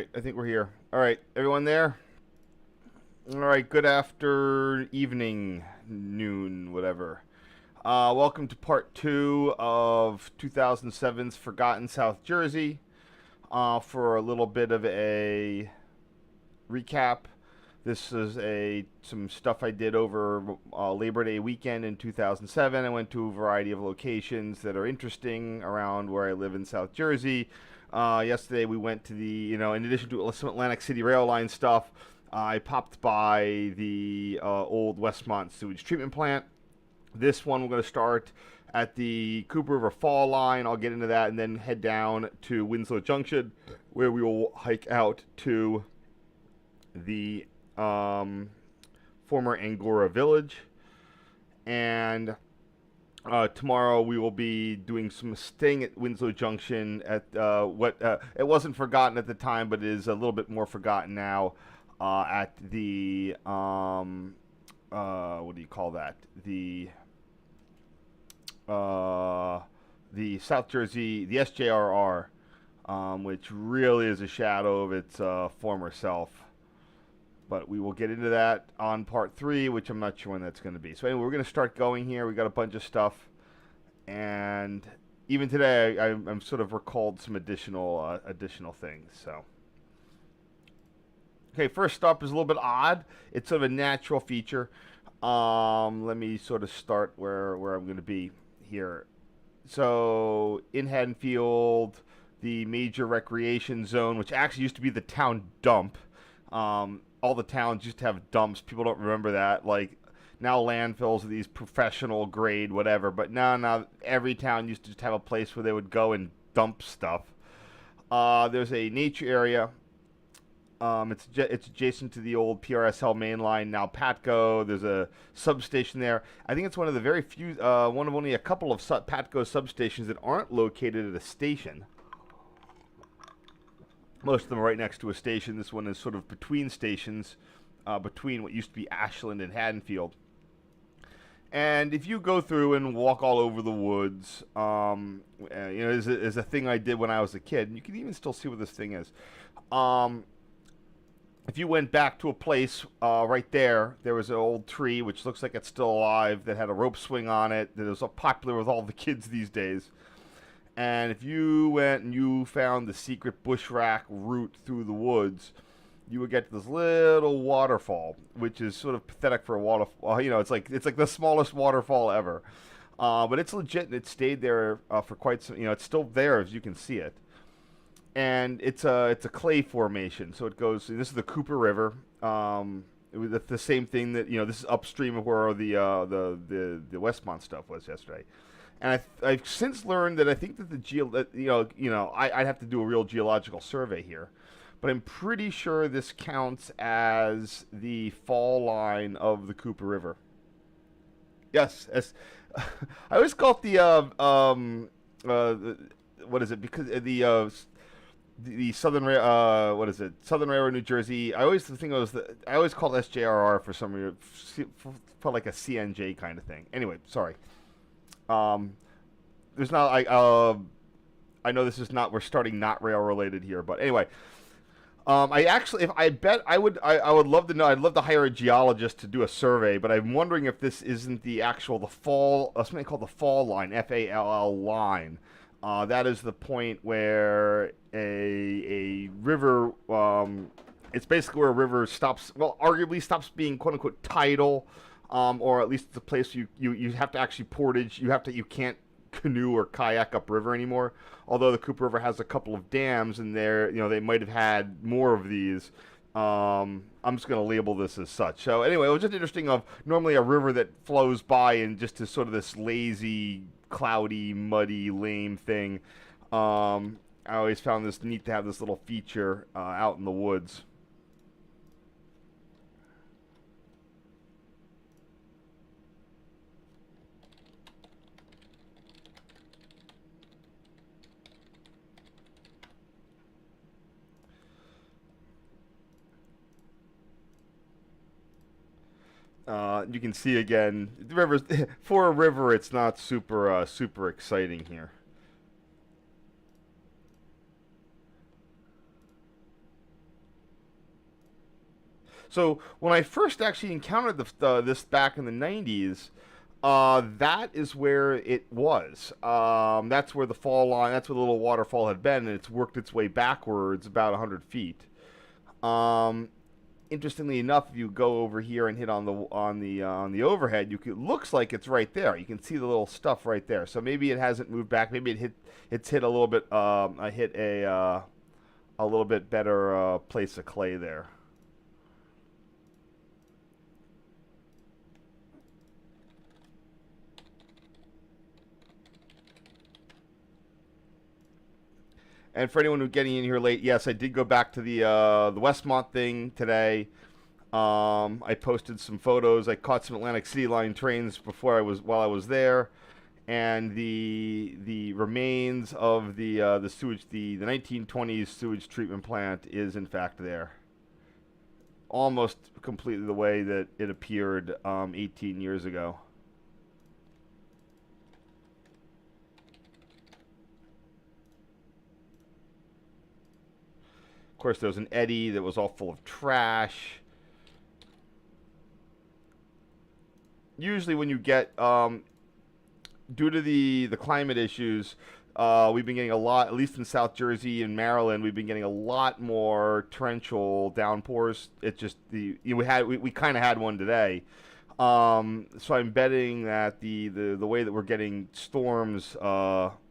right, I think we're here. All right, everyone there? All right, good after evening, noon, whatever. Welcome to part two of 2007's Forgotten South Jersey. For a little bit of a recap, this is some stuff I did over Labor Day weekend in 2007. I went to a variety of locations that are interesting around where I live in South Jersey. Yesterday we went to in addition to some Atlantic City rail line stuff, I popped by the old Westmont sewage treatment plant. This one we're going to start at the Cooper River Fall line. I'll get into that and then head down to Winslow Junction, where we will hike out to the former Angora Village. And tomorrow we will be doing some staying at Winslow Junction at what it wasn't forgotten at the time, but is a little bit more forgotten now, at the what do you call that? The South Jersey, the SJRR, which really is a shadow of its former self. But we will get into that on part three, which I'm not sure when that's going to be. So anyway, we're going to start going here. We got a bunch of stuff, and even today, I'm sort of recalled some additional things. So, okay, first up is a little bit odd. It's sort of a natural feature. Let me sort of start where I'm going to be here. So in Haddonfield, the major recreation zone, which actually used to be the town dump. All the towns used to have dumps. People don't remember that. Like, now landfills are these professional grade whatever, but now every town used to just have a place where they would go and dump stuff. There's a nature area. It's adjacent to the old PRSL main line, now Patco. There's a substation there. I think it's one of the very few, one of only a couple of Patco substations that aren't located at a station. Most of them are right next to a station. This one is sort of between stations, between what used to be Ashland and Haddonfield. And if you go through and walk all over the woods, is a thing I did when I was a kid. And you can even still see where this thing is. If you went back to a place right there was an old tree, which looks like it's still alive, that had a rope swing on it, that is popular with all the kids these days. And if you went and you found the secret bushwhack route through the woods, you would get to this little waterfall, which is sort of pathetic for a waterfall. It's like the smallest waterfall ever. But it's legit, and it stayed there for quite some. It's still there as you can see it. And it's a clay formation, so it goes. This is the Cooper River. It was the same thing that this is upstream of where the Westmont stuff was yesterday. And I've since learned that I think that I'd have to do a real geological survey here, but I'm pretty sure this counts as the fall line of the Cooper River. Yes, I always call it what is it? Because the Southern Southern Railroad, New Jersey. I always think I always call it SJRR for some reason, for like a CNJ kind of thing. Anyway, sorry. There's not. I know this is not. We're starting not rail related here, but anyway. I would love to know. I'd love to hire a geologist to do a survey, but I'm wondering if this isn't the fall, something called the fall line, FALL line. That is the point where a river, it's basically where a river arguably stops being quote unquote tidal, or at least it's a place you have to actually portage. You can't canoe or kayak upriver anymore. Although the Cooper River has a couple of dams, and they might have had more of these. I'm just going to label this as such. So anyway, it was just interesting. Of normally a river that flows by and just is sort of this lazy, cloudy, muddy, lame thing. I always found this neat to have this little feature out in the woods. You can see again the river. For a river, it's not super exciting here. So when I first actually encountered this back in the 90s, that is where it was. That's where the fall line, that's where the little waterfall had been, and it's worked its way backwards about 100 feet. Um, Interestingly enough, if you go over here and hit on the overhead, looks like it's right there. You can see the little stuff right there. So maybe it hasn't moved back. Maybe it's hit a little bit. I hit a little bit better place of clay there. And for anyone who's getting in here late, yes, I did go back to the Westmont thing today. I posted some photos. I caught some Atlantic City Line trains while I was there, and the remains of the sewage, the 1920s sewage treatment plant is in fact there, almost completely the way that it appeared 18 years ago. Of course, there was an eddy that was all full of trash. Usually when you get, due to the climate issues, we've been getting a lot, at least in South Jersey and Maryland, we've been getting a lot more torrential downpours. It just, we kind of had one today. So I'm betting that the way that we're getting storms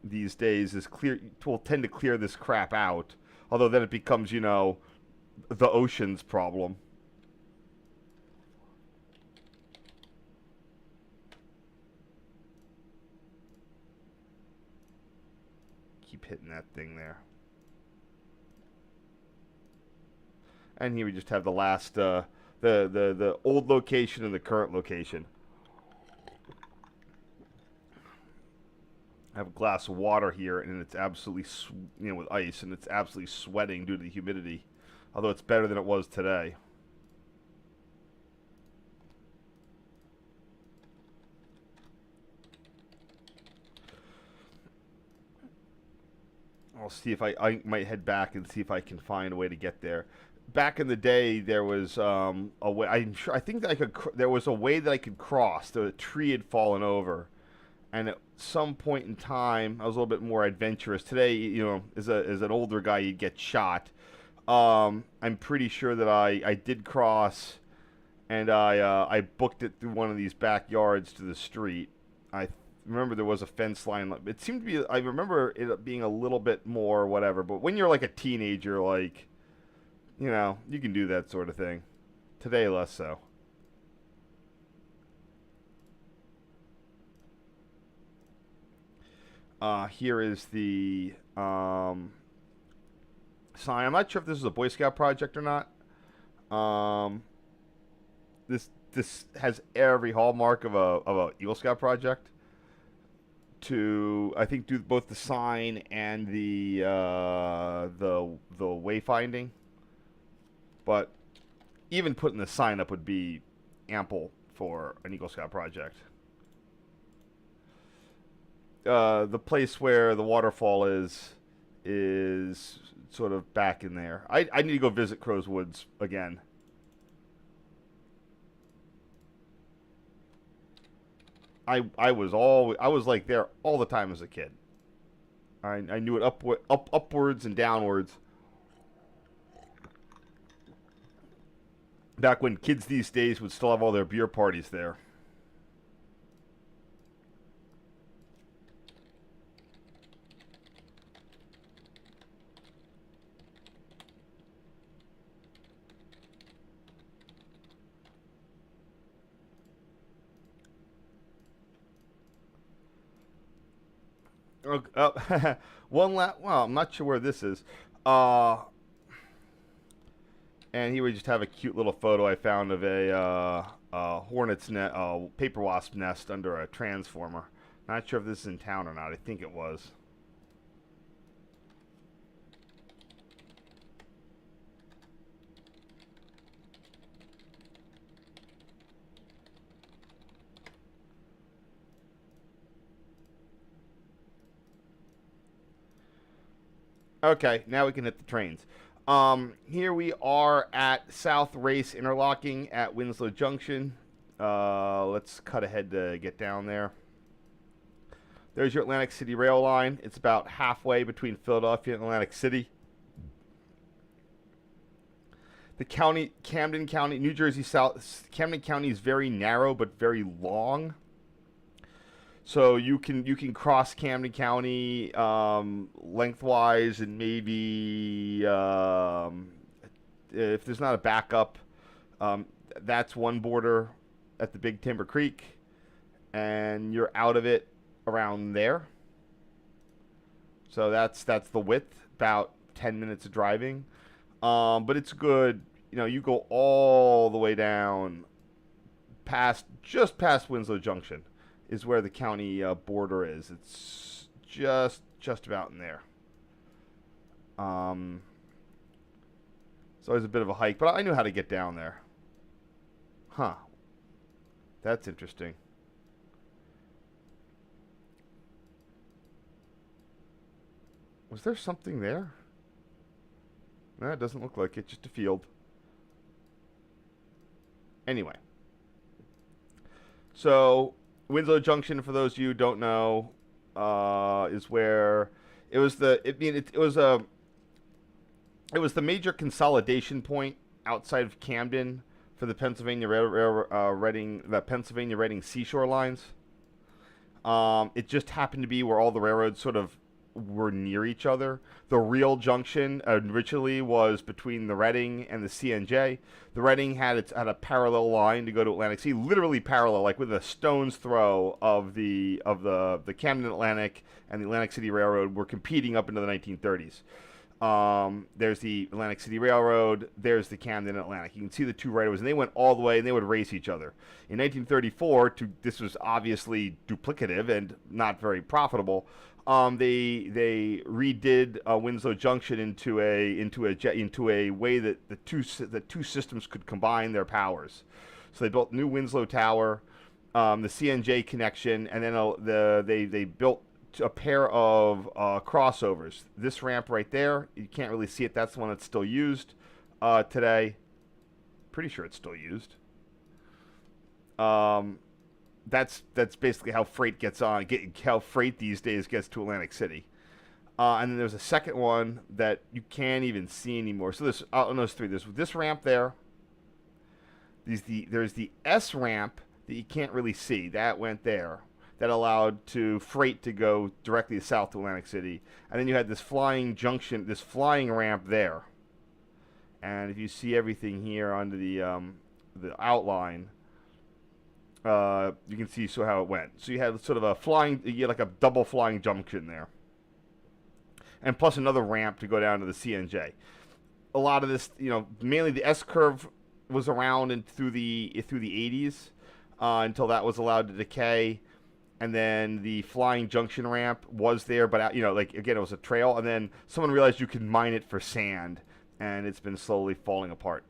these days will tend to clear this crap out. Although then it becomes, the ocean's problem. Keep hitting that thing there. And here we just have the last, the old location and the current location. I have a glass of water here, and it's absolutely, with ice, and it's absolutely sweating due to the humidity. Although it's better than it was today. I'll see if I might head back and see if I can find a way to get there. Back in the day, there was a way. I think that there was a way that I could cross. The tree had fallen over, and at some point in time, I was a little bit more adventurous. Today, as an older guy, you'd get shot. I'm pretty sure that I did cross, and I booked it through one of these backyards to the street. I remember there was a fence line. It seemed to be. I remember it being a little bit more whatever. But when you're like a teenager, like, you can do that sort of thing. Today, less so. Here is the sign. I'm not sure if this is a Boy Scout project or not. This has every hallmark of a Eagle Scout project. To, I think, do both the sign and the wayfinding. But even putting the sign up would be ample for an Eagle Scout project. The place where the waterfall is sort of back in there. I need to go visit Crow's Woods again. I was like there all the time as a kid. I knew it upwards and downwards. Back when kids these days would still have all their beer parties there. Well, I'm not sure where this is. And here we just have a cute little photo I found of a hornet's nest, paper wasp nest under a transformer. Not sure if this is in town or not. I think it was. Okay, now we can hit the trains. Here we are at South Race Interlocking at Winslow Junction. Let's cut ahead to get down there. There's your Atlantic City rail line. It's about halfway between Philadelphia and Atlantic City. The county, Camden County, New Jersey South, Camden County is very narrow but very long. So you can cross Camden County lengthwise, and maybe if there's not a backup, that's one border at the Big Timber Creek, and you're out of it around there. So that's the width, about 10 minutes of driving. But it's good. You know, you go all the way down just past Winslow Junction is where the county border is. It's just about in there. It's always a bit of a hike, but I knew how to get down there. Huh. That's interesting. Was there something there? No, it doesn't look like it. Just a field. Anyway. So, Winslow Junction, for those of you who don't know, is where it was it was the major consolidation point outside of Camden for the Pennsylvania Pennsylvania Reading seashore lines. It just happened to be where all the railroads sort of were near each other. The real junction originally was between the Reading and the CNJ. The Reading had a parallel line to go to Atlantic City, literally parallel, like with a stone's throw of the Camden Atlantic and the Atlantic City Railroad were competing up into the 1930s. There's the Atlantic City Railroad, there's the Camden Atlantic. You can see the two railroads, and they went all the way, and they would race each other. In 1934, this was obviously duplicative and not very profitable. They redid Winslow Junction into a way that the two systems could combine their powers. So they built new Winslow Tower, the CNJ connection, and then they built a pair of crossovers. This ramp right there, you can't really see it. That's the one that's still used today. Pretty sure it's still used. That's basically how freight how freight these days gets to Atlantic City. And then there's a second one that you can't even see anymore. So those three. There's this ramp there. There's the S ramp that you can't really see. That went there. That allowed freight to go directly south to Atlantic City. And then you had this flying ramp there. And if you see everything here under the outline, you can see how it went. So you had sort of like a double flying junction there. And plus another ramp to go down to the CNJ. A lot of this, mainly the S curve was around through the 80s until that was allowed to decay. And then the flying junction ramp was there, but again, it was a trail. And then someone realized you could mine it for sand, and it's been slowly falling apart.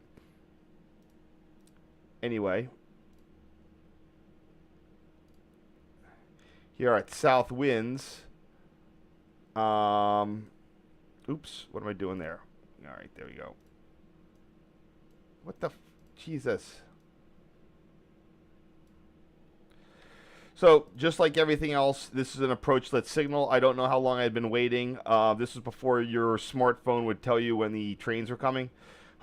Anyway, here at South Winds. Oops, what am I doing there? All right, there we go. What the Jesus. So, just like everything else, this is an approach-let signal. I don't know how long I'd been waiting. This was before your smartphone would tell you when the trains were coming.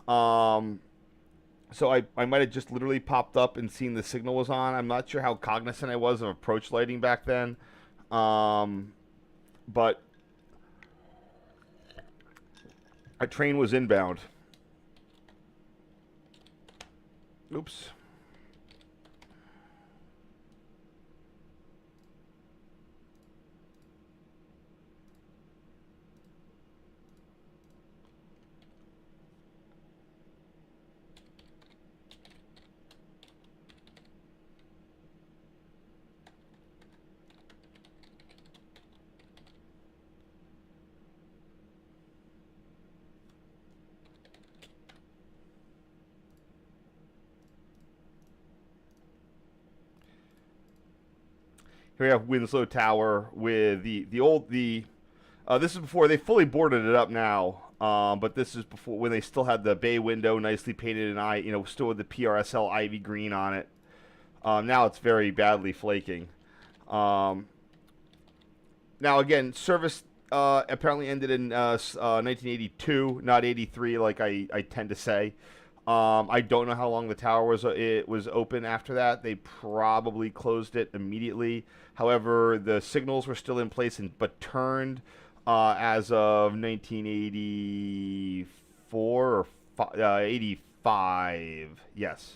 So I might have just literally popped up and seen the signal was on. I'm not sure how cognizant I was of approach lighting back then. But a train was inbound. Oops. Here we have Winslow Tower with this is before they fully boarded it up now. But this is before when they still had the bay window nicely painted and still with the PRSL ivy green on it. Now it's very badly flaking. Now again, service apparently ended in 1982, not 83, like I tend to say. I don't know how long the tower was open after that. They probably closed it immediately. However, the signals were still in place but turned as of 1984 or 85. Yes.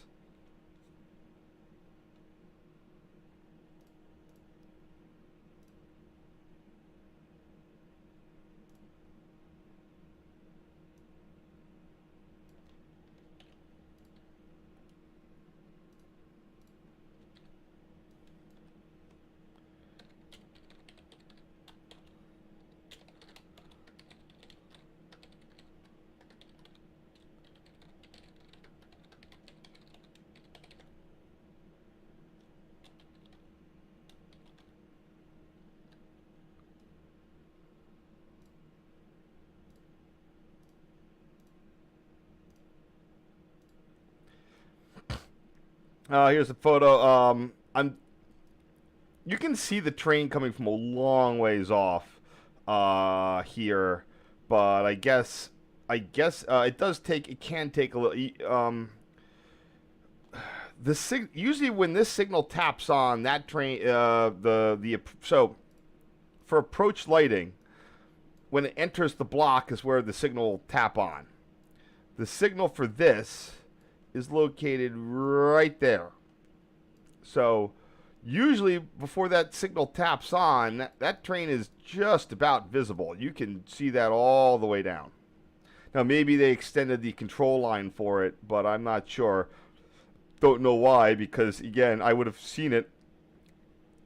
Here's a photo. You can see the train coming from a long ways off here, but it can take a little. Usually when this signal taps on that train, so for approach lighting, when it enters the block is where the signal will tap on. The signal for this is located right there. So usually before that signal taps on, that train is just about visible. You can see that all the way down. Now maybe they extended the control line for it, but I'm not sure. Don't know why, because again, I would have seen it.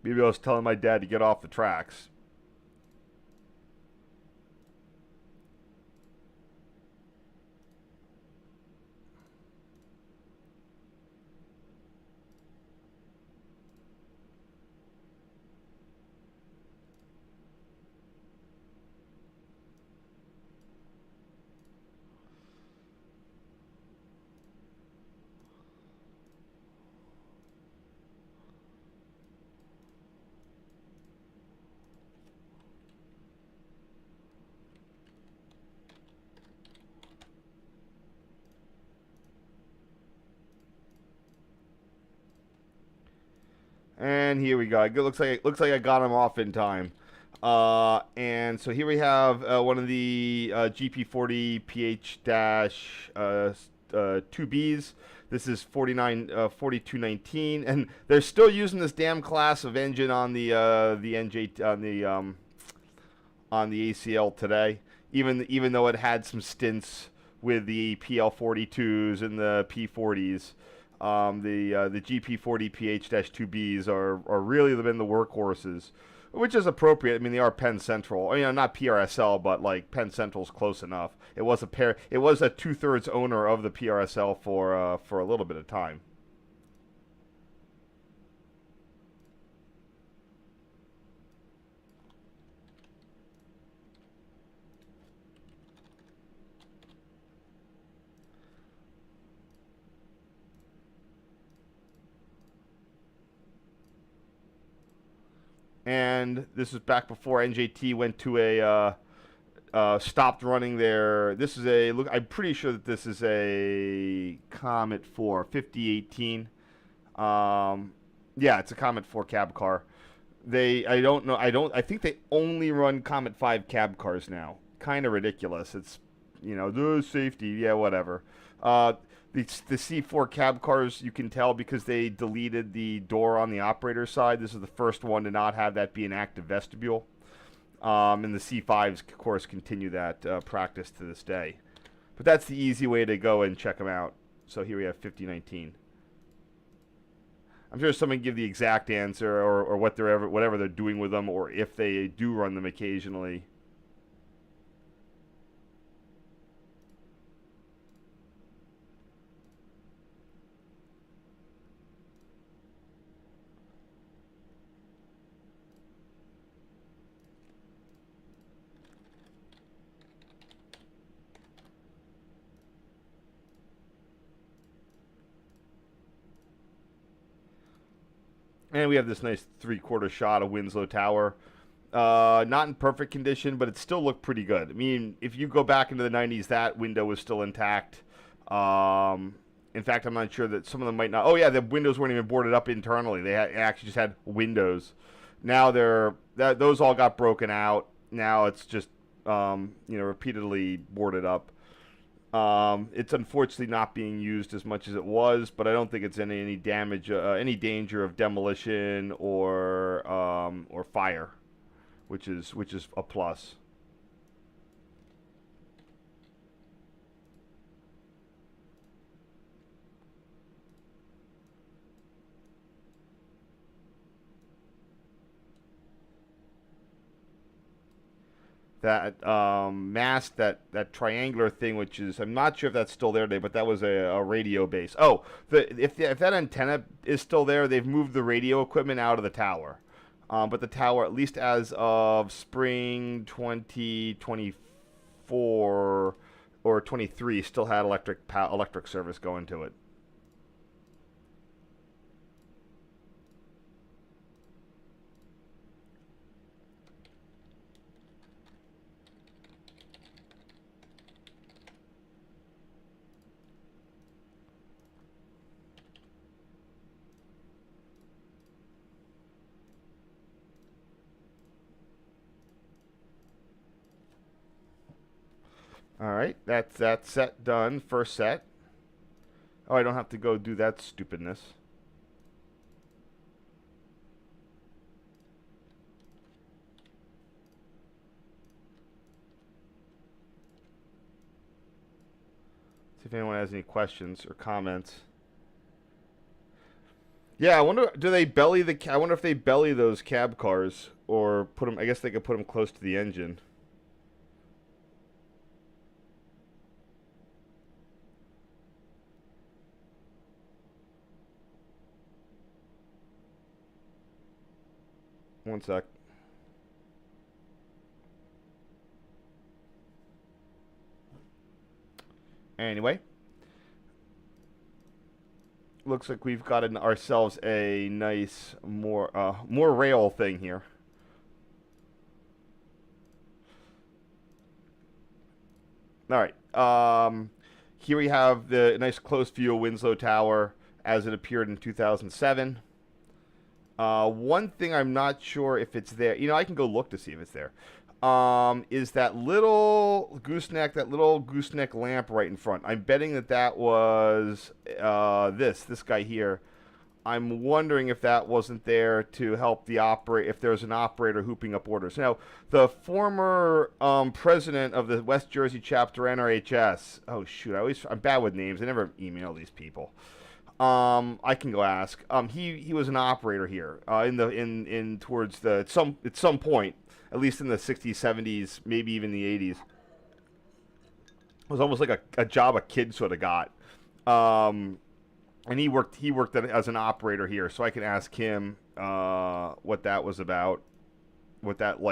Maybe I was telling my dad to get off the tracks. And here we go. It looks like I got him off in time. And so here we have one of the GP40 PH-2Bs. This is 4219, and they're still using this damn class of engine on the NJ on the ACL today. Even though it had some stints with the PL42s and the P40s. The GP40 PH-2Bs are really been the workhorses, which is appropriate. I mean, they are Penn Central. I mean, not PRSL, but like Penn Central's close enough. It was a 2/3 owner of the PRSL for a little bit of time. And this is back before NJT went to stopped running their. This is a look. I'm pretty sure that this is a Comet 4 5018. Yeah, it's a Comet 4 cab car. I don't know. I think they only run Comet 5 cab cars now. Kind of ridiculous. It's the safety. Yeah, whatever. The C4 cab cars, you can tell because they deleted the door on the operator side. This is the first one to not have that be an active vestibule. And the C5s, of course, continue that practice to this day. But that's the easy way to go and check them out. So here we have 5019. I'm sure someone can give the exact answer or whatever they're doing with them, or if they do run them occasionally. And we have this nice 3/4 shot of Winslow Tower. Not in perfect condition, but it still looked pretty good. I mean, if you go back into the 90s, that window was still intact. In fact, I'm not sure that some of them might not. Oh yeah, the windows weren't even boarded up internally. They actually just had windows. Now those all got broken out. Now it's just repeatedly boarded up. It's unfortunately not being used as much as it was, but I don't think it's in any damage, any danger of demolition or fire, which is a plus. That mast, that triangular thing, which is, I'm not sure if that's still there today, but that was a radio base. Oh, if that antenna is still there, they've moved the radio equipment out of the tower. But the tower, at least as of spring 2024 or 23, still had electric service going to it. All right, that's that set done. First set. Oh, I don't have to go do that stupidness. See if anyone has any questions or comments. Yeah, I wonder, do they belly I wonder if they belly those cab cars or put them, I guess they could put them close to the engine. One sec. Anyway, looks like we've got ourselves a nice more rail thing here. All right. Here we have the nice close view of Winslow Tower as it appeared in 2007. One thing I'm not sure if it's there. I can go look to see if it's there. Is that little gooseneck lamp right in front. I'm betting that was this guy here. I'm wondering if that wasn't there to help the if there's an operator hooping up orders. Now, the former president of the West Jersey chapter NRHS. Oh shoot, I'm bad with names. I never email these people. I can go ask. He was an operator here in towards at some point, at least in the 60s, 70s, maybe even the 80s. It was almost like a job a kid sort of got. And he worked as an operator here, so I can ask him what that was about, if that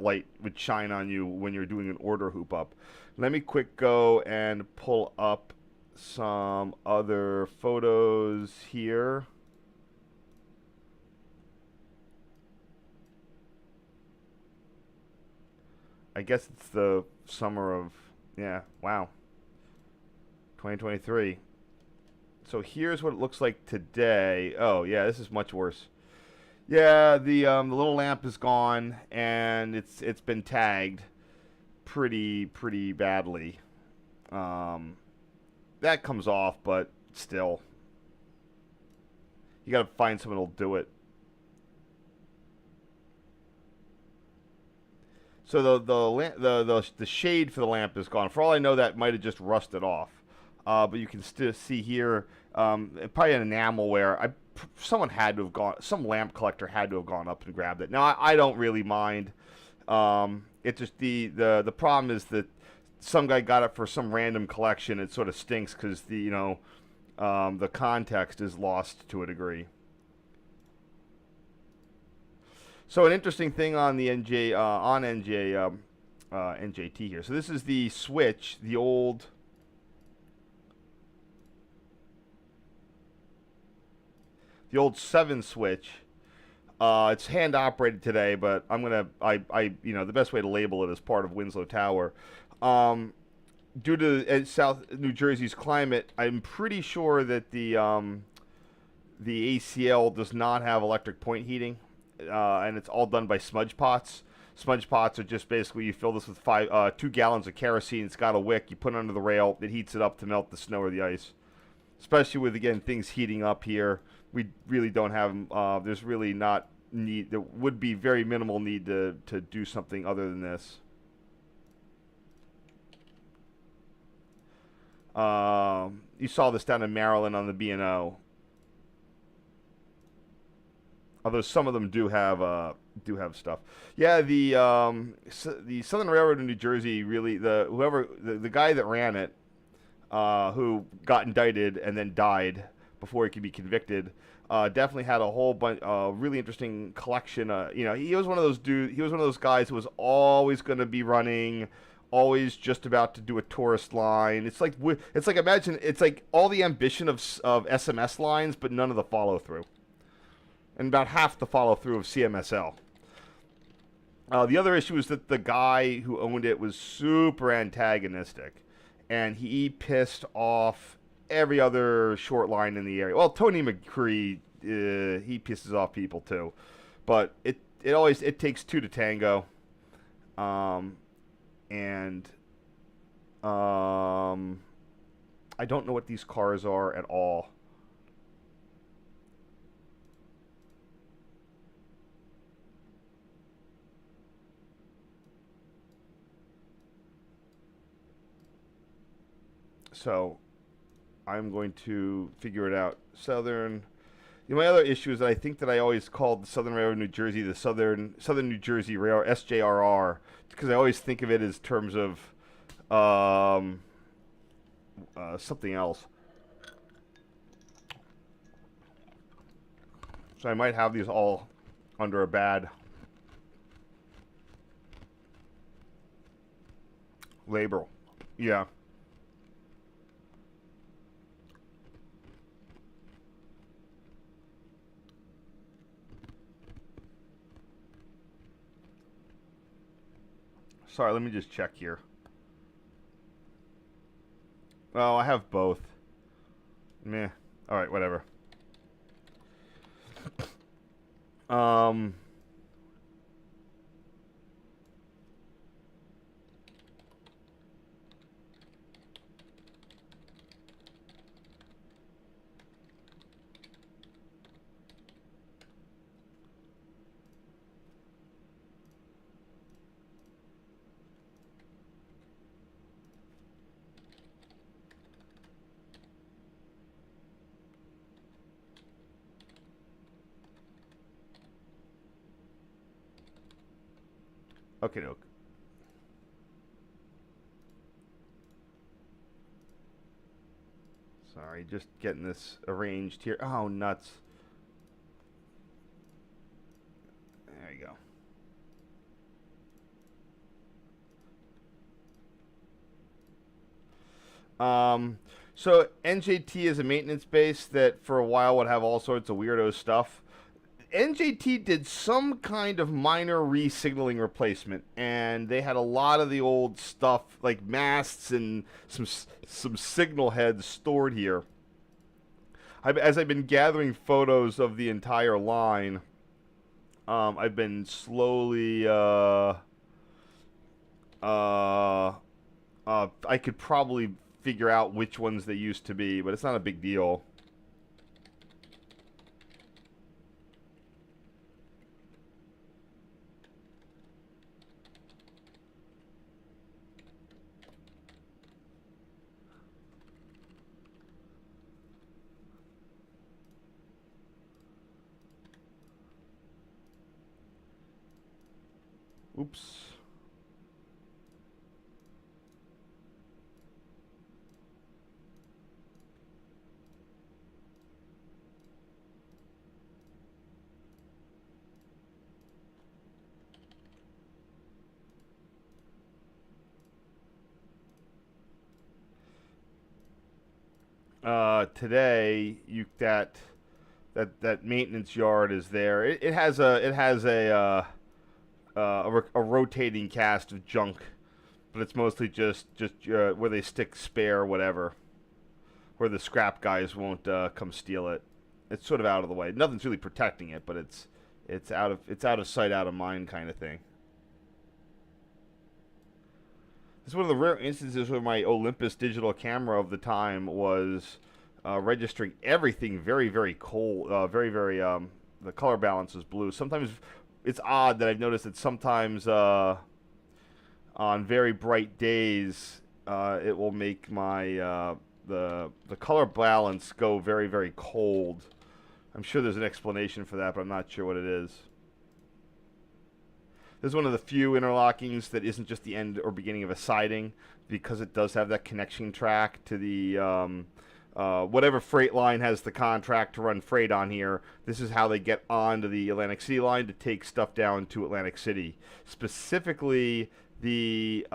light would shine on you when you're doing an order hoop up. Let me quick go and pull up some other photos here. I guess it's the summer of, wow, 2023. So here's what it looks like today. Oh yeah, this is much worse. Yeah, the little lamp is gone and it's been tagged pretty badly. That comes off, but still, you got to find someone who'll do it. So the shade for the lamp is gone. For all I know, that might have just rusted off. But you can still see here, probably an enamel wear. Someone had to have gone. Some lamp collector had to have gone up and grabbed it. Now I don't really mind. It just the problem is that some guy got it for some random collection. It sort of stinks because the context is lost to a degree. So an interesting thing on the NJT here. So this is the switch, the old 7 switch It's hand operated today, but the best way to label it is part of Winslow Tower. Um, Due to South New Jersey's climate, I'm pretty sure that the ACL does not have electric point heating, and it's all done by smudge pots. Smudge pots are just basically you fill this with 2 gallons of kerosene. It's got a wick. You put it under the rail. It heats it up to melt the snow or the ice. Especially with again things heating up here, we really don't have. There's really not need. There would be very minimal need to do something other than this. You saw this down in Maryland on the B&O. Although some of them do have stuff. Yeah, the Southern Railroad in New Jersey really the guy that ran it, who got indicted and then died before he could be convicted, definitely had a whole bunch really interesting collection. He was one of those He was one of those guys who was always going to be running, always just about to do a tourist line. It's like imagine it's like all the ambition of SMS lines, but none of the follow through, and about half the follow through of CMSL. The other issue is that the guy who owned it was super antagonistic, and he pissed off every other short line in the area. Well, Tony McCree, he pisses off people too, but it takes two to tango, and I don't know what these cars are at all. So I'm going to figure it out. Southern. My other issue is that I think that I always called the Southern Railroad of New Jersey the Southern New Jersey Rail SJRR, because I always think of it as terms of something else. So I might have these all under a bad label. Yeah. Sorry, let me just check here. Oh, I have both. Meh. Alright, whatever. Um... Okay, doke. Sorry, just getting this arranged here. Oh, nuts. There you go. So NJT is a maintenance base that for a while would have all sorts of weirdo stuff. NJT did some kind of minor re-signaling replacement, and they had a lot of the old stuff like masts and some signal heads stored here. As I've been gathering photos of the entire line, I've been slowly I could probably figure out which ones they used to be, but it's not a big deal. Oops. Today, that that maintenance yard is there. It has a rotating cast of junk, but it's mostly just where they stick spare whatever, where the scrap guys won't come steal it. It's sort of out of the way. Nothing's really protecting it, but it's out of sight, out of mind kind of thing. This is one of the rare instances where my Olympus digital camera of the time was registering everything very, very cold, the color balance is blue. Sometimes it's odd that I've noticed that sometimes on very bright days it will make my the color balance go very, very cold. I'm sure there's an explanation for that, but I'm not sure what it is. This is one of the few interlockings that isn't just the end or beginning of a siding, because it does have that connection track to the whatever freight line has the contract to run freight on here. This is how they get onto the Atlantic City line to take stuff down to Atlantic City. Specifically, the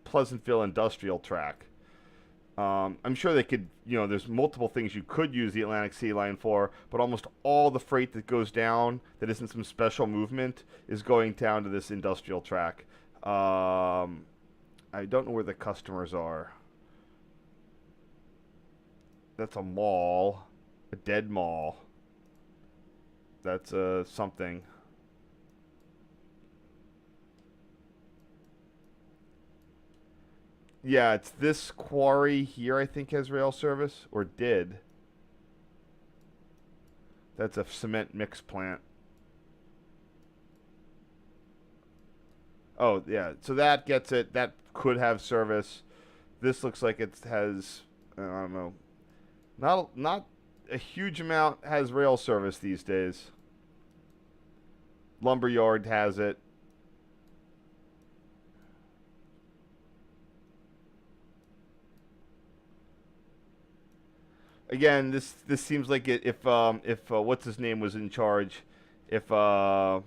Pleasantville Industrial Track. I'm sure they could, there's multiple things you could use the Atlantic City line for, but almost all the freight that goes down that isn't some special movement is going down to this industrial track. I don't know where the customers are. That's a mall, a dead mall. That's something. Yeah, it's this quarry here, I think, has rail service, or did. That's a cement mix plant. Oh, yeah, so that gets it. That could have service. This looks like it has, I don't know, not a huge amount has rail service these days. Lumberyard has it. Again, this seems like if what's his name was in charge, if the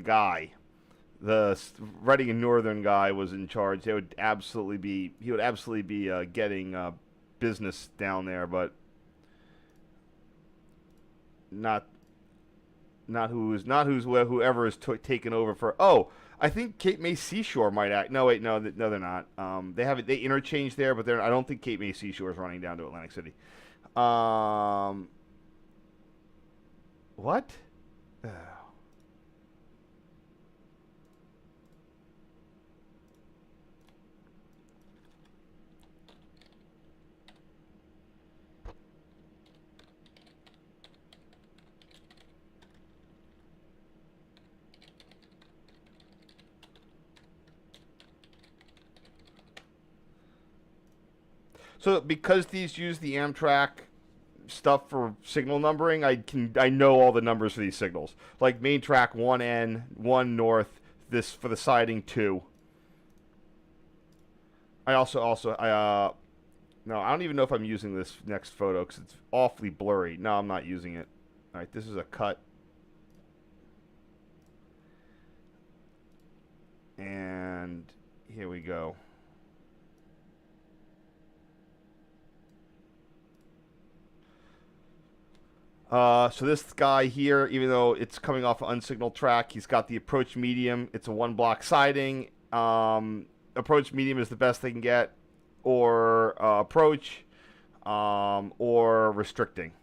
guy, the Reading and Northern guy was in charge, he would absolutely be getting business down there, but not whoever is taken over for. Oh, I think Cape May Seashore might act. No, wait, no, they're not. They interchange there, but I don't think Cape May Seashore is running down to Atlantic City. What? So because these use the Amtrak stuff for signal numbering, I know all the numbers for these signals. Like main track 1N, 1 north, this for the siding 2. I no, I don't even know if I'm using this next photo because it's awfully blurry. No, I'm not using it. All right, this is a cut. And here we go. So this guy here, even though it's coming off an unsignaled track, he's got the approach medium. It's a 1-block siding. Approach medium is the best they can get, or approach, or restricting.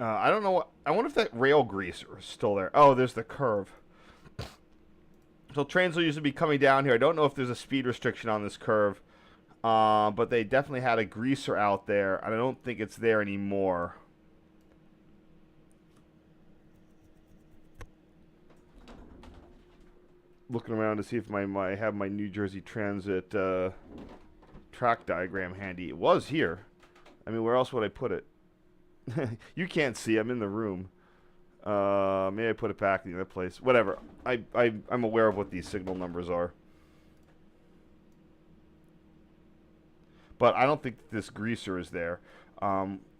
I don't know. I wonder if that rail greaser is still there. Oh, there's the curve. So trains will usually be coming down here. I don't know if there's a speed restriction on this curve. But they definitely had a greaser out there, and I don't think it's there anymore. Looking around to see if I have my New Jersey Transit track diagram handy. It was here. I mean, where else would I put it? You can't see. I'm in the room. Maybe I put it back in the other place. Whatever. I'm aware of what these signal numbers are. But I don't think this greaser is there.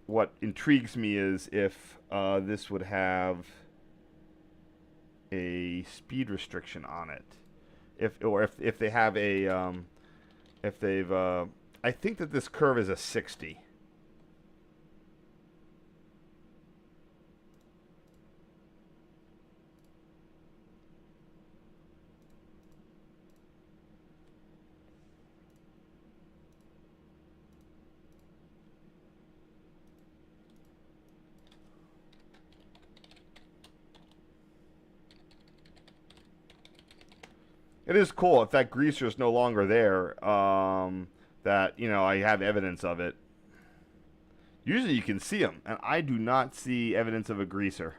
What intrigues me is if this would have a speed restriction on it, if they have a if they've I think that this curve is a 60. It is cool if that greaser is no longer there. That I have evidence of it. Usually you can see them, and I do not see evidence of a greaser.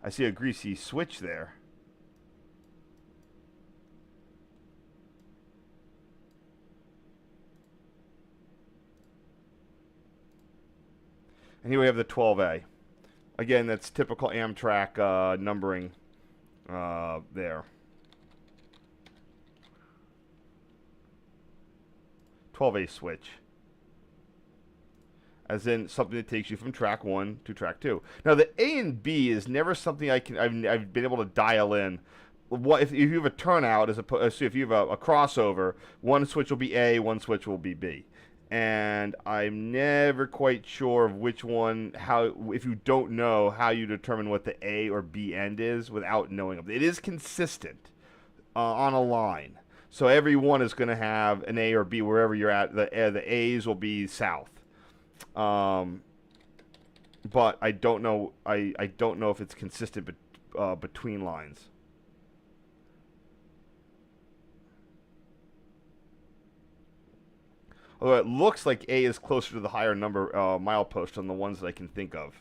I see a greasy switch there. And here we have the 12A. Again, that's typical Amtrak numbering there. 12A switch. As in something that takes you from track 1 to track 2. Now the A and B is never something I've been able to dial in. What if you have a turnout so if you have a crossover, one switch will be A, one switch will be B. And I'm never quite sure of which one, if you don't know how you determine what the A or B end is without knowing it. It is consistent on a line. So every one is going to have an A or B wherever you're at. The A's will be south. But I don't know. I don't know if it's consistent between lines. Although it looks like A is closer to the higher number milepost on the ones that I can think of.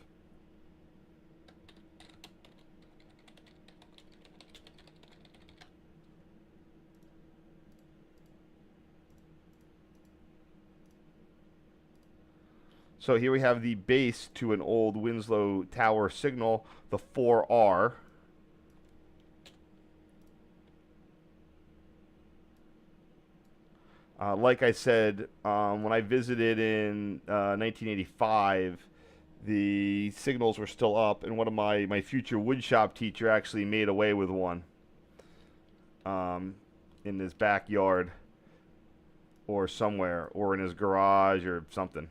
So here we have the base to an old Winslow Tower signal, the 4R. Like I said, when I visited in 1985, the signals were still up, and one of my future woodshop teacher actually made away with one in his backyard or somewhere, or in his garage or something.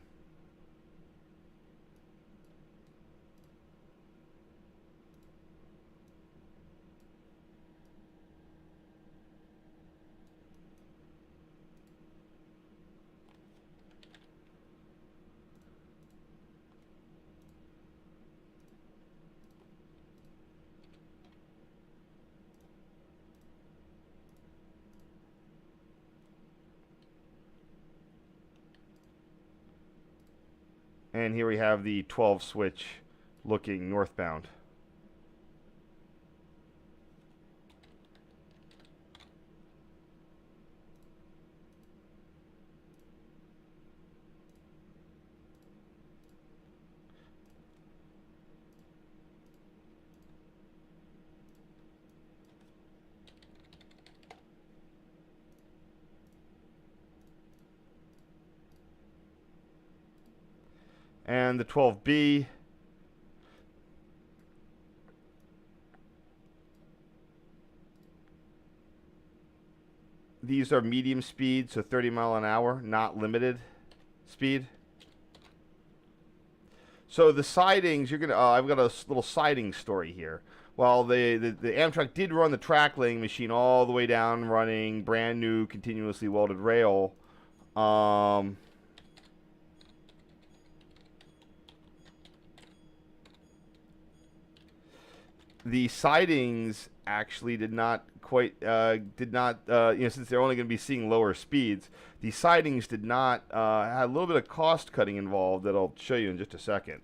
And here we have the 12 switch looking northbound. And the 12B, these are medium speed, so 30 mile an hour, not limited speed. So the sidings, I've got a little siding story here. Well, the Amtrak did run the track laying machine all the way down, running brand new, continuously welded rail. The sidings actually did not quite since they're only going to be seeing lower speeds, the sidings did not had a little bit of cost cutting involved that I'll show you in just a second.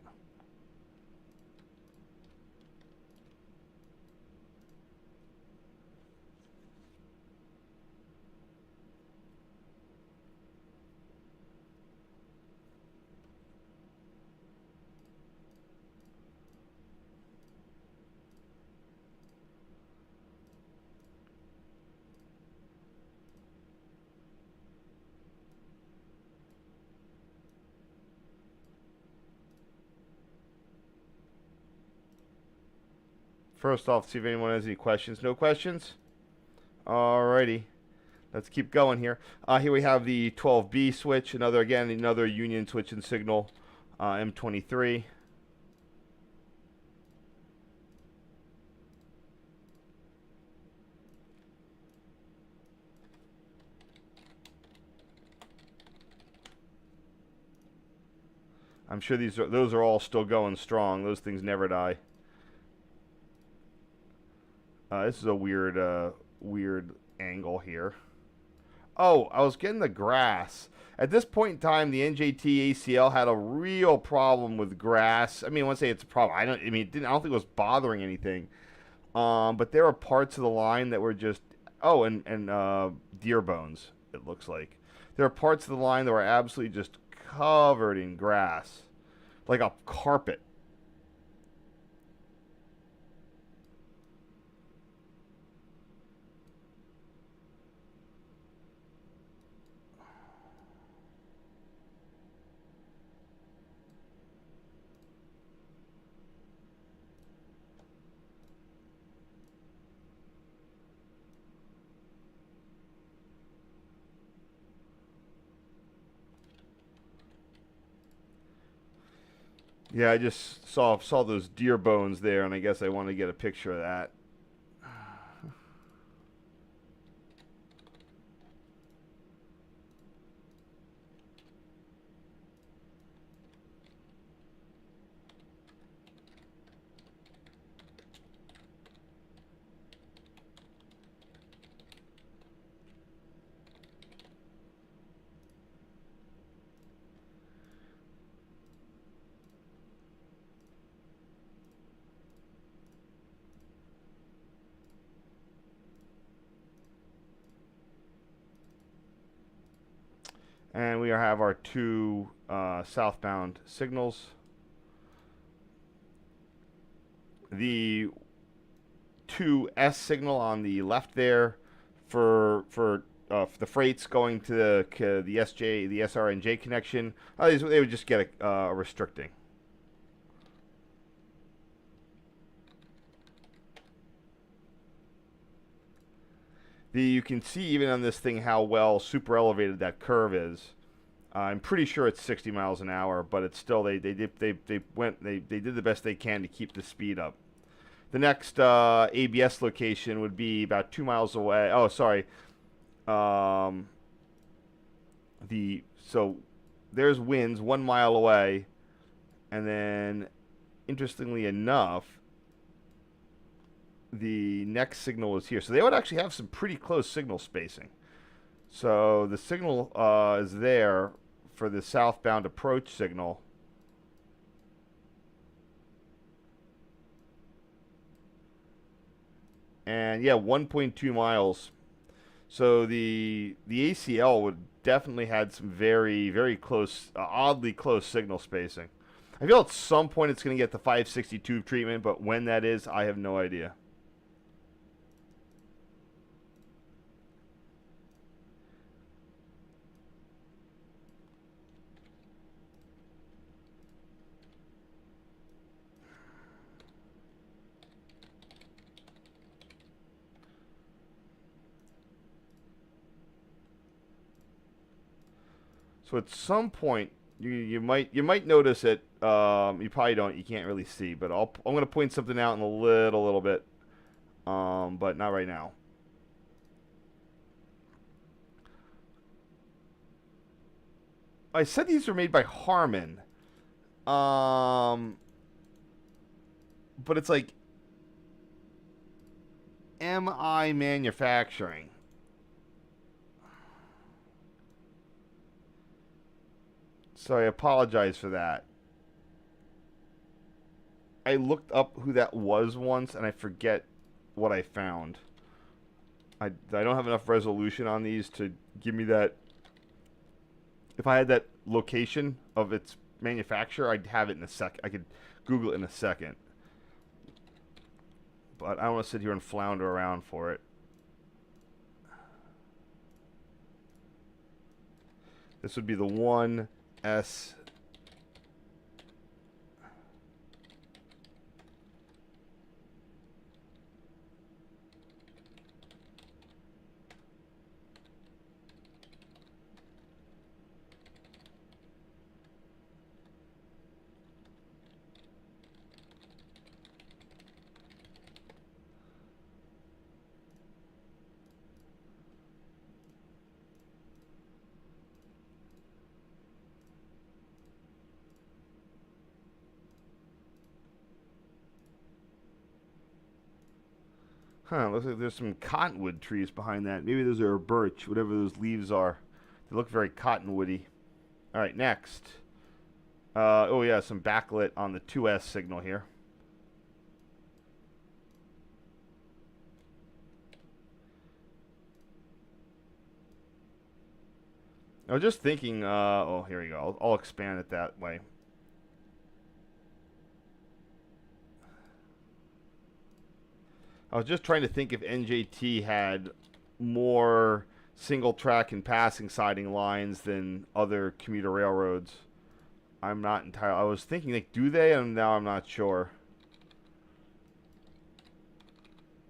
First off, see if anyone has any questions. No questions? Alrighty. Let's keep going here. Here we have the 12B switch, another union switch and signal, M23. I'm sure those are all still going strong. Those things never die. This is a weird angle here. Oh, I was getting the grass. At this point in time, the NJT ACL had a real problem with grass. I mean, I wouldn't say it's a problem. I don't think it was bothering anything. But there were parts of the line that were just deer bones. It looks like there are parts of the line that were absolutely just covered in grass, like a carpet. Yeah, I just saw those deer bones there, and I guess I want to get a picture of that. And we have our two southbound signals. The 2S signal on the left there for the freights going to the SJ, the SRNJ connection. They would just get a restricting. You can see even on this thing how well super elevated that curve is. I'm pretty sure it's 60 miles an hour, but it's still they did the best they can to keep the speed up. The next ABS location would be about 2 miles away. Oh, sorry. So there's Wins 1 mile away, and then interestingly enough, the next signal is here. So they would actually have some pretty close signal spacing. So the signal is there for the southbound approach signal. And yeah, 1.2 miles. So the ACL would definitely had some very, very close, oddly close signal spacing. I feel at some point it's going to get the 562 treatment, but when that is, I have no idea. So at some point, you might notice it. You probably don't. You can't really see, but I'm going to point something out in a little bit, but not right now. I said these were made by Harman, but it's like MI Manufacturing. So I apologize for that. I looked up who that was once, and I forget what I found. I don't have enough resolution on these to give me that. If I had that location of its manufacturer, I'd have it in a sec. I could Google it in a second. But I don't want to sit here and flounder around for it. This would be the 1S. Huh, looks like there's some cottonwood trees behind that. Maybe those are birch, whatever those leaves are. They look very cottonwoody. All right, next. Oh, yeah, some backlit on the 2S signal here. I was just thinking, oh, here we go. I'll expand it that way. I was just trying to think if NJT had more single track and passing siding lines than other commuter railroads. I'm not entirely. I was thinking, like, do they? And now I'm not sure.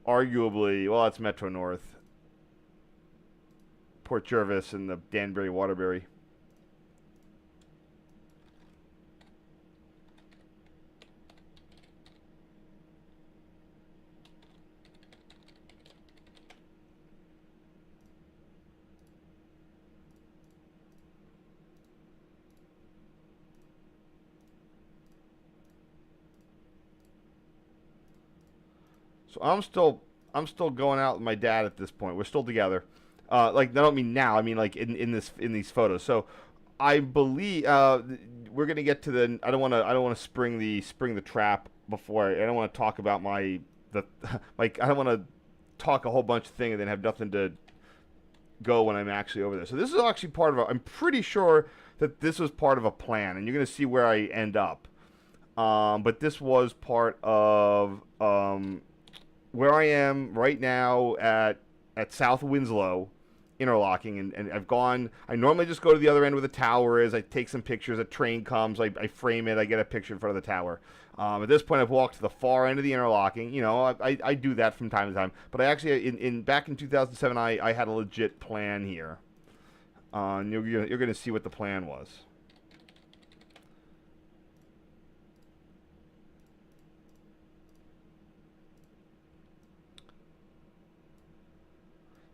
Arguably, well, that's Metro North, Port Jervis, and the Danbury Waterbury. So I'm still going out with my dad at this point. We're still together. Like, I don't mean now. I mean like in these photos. So I believe we're gonna get to the. I don't want to spring the trap before. I don't want to talk about like I don't want to talk a whole bunch of things and then have nothing to go when I'm actually over there. So this is actually part of I'm pretty sure that this was part of a plan, and you're gonna see where I end up. But this was part of where I am right now at South Winslow, interlocking, and I've gone. I normally just go to the other end where the tower is. I take some pictures. A train comes. I frame it. I get a picture in front of the tower. At this point, I've walked to the far end of the interlocking. You know, I do that from time to time. But I actually, back in 2007, I had a legit plan here. You're gonna see what the plan was.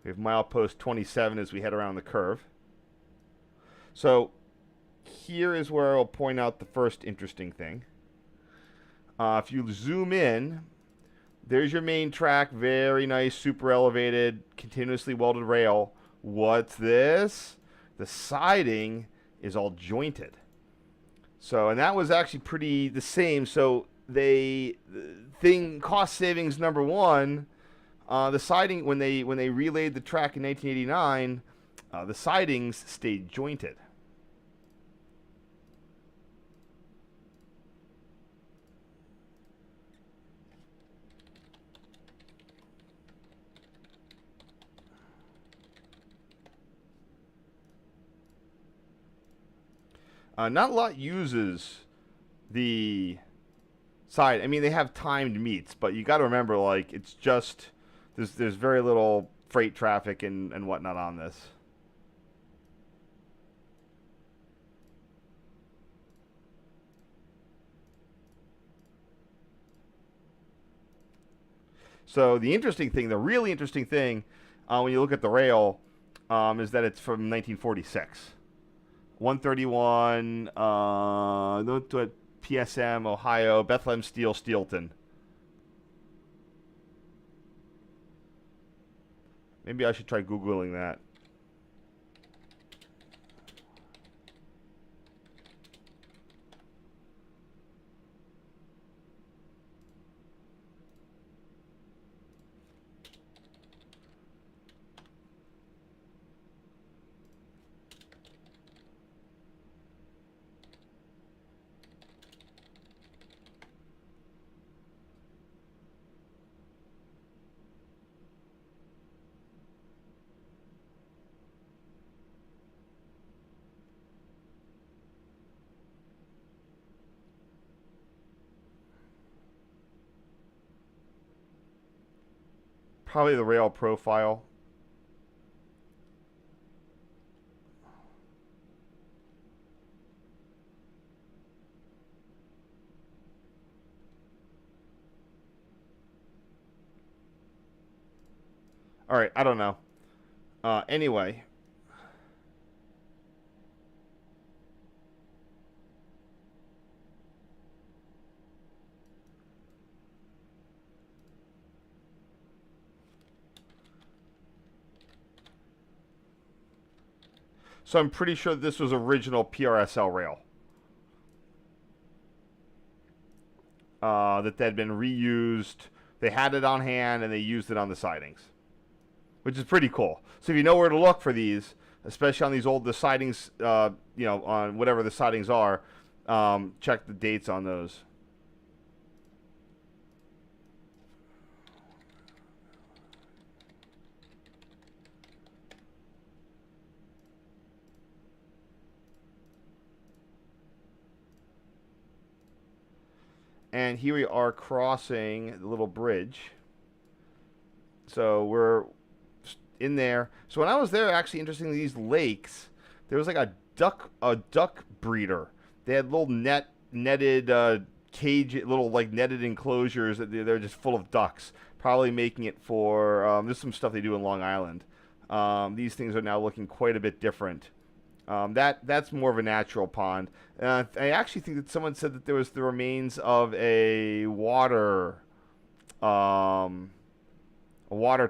We have milepost 27 as we head around the curve. So here is where I'll point out the first interesting thing. If you zoom in, there's your main track. Very nice, super elevated, continuously welded rail. What's this? The siding is all jointed. So, and that was actually pretty the same. So cost savings number one. The siding, when they relayed the track in 1989, the sidings stayed jointed. Not a lot uses the side. I mean, they have timed meets, but you got to remember, like, it's just there's very little freight traffic and whatnot on this. So the really interesting thing, when you look at the rail, is that it's from 1946. 131, PSM, Ohio, Bethlehem Steel, Steelton. Maybe I should try Googling that. Probably the rail profile. All right, I don't know. Anyway. So I'm pretty sure this was original PRSL rail. That had been reused. They had it on hand and they used it on the sidings, which is pretty cool. So if you know where to look for these, especially on these the sidings, on whatever the sidings are, check the dates on those. And here we are crossing the little bridge. So we're in there. So when I was there, actually, interestingly, these lakes, there was like a duck breeder. They had little netted cage, little like netted enclosures that they're just full of ducks. Probably making it for there's some stuff they do in Long Island. These things are now looking quite a bit different. That's more of a natural pond. I actually think that someone said that there was the remains of a water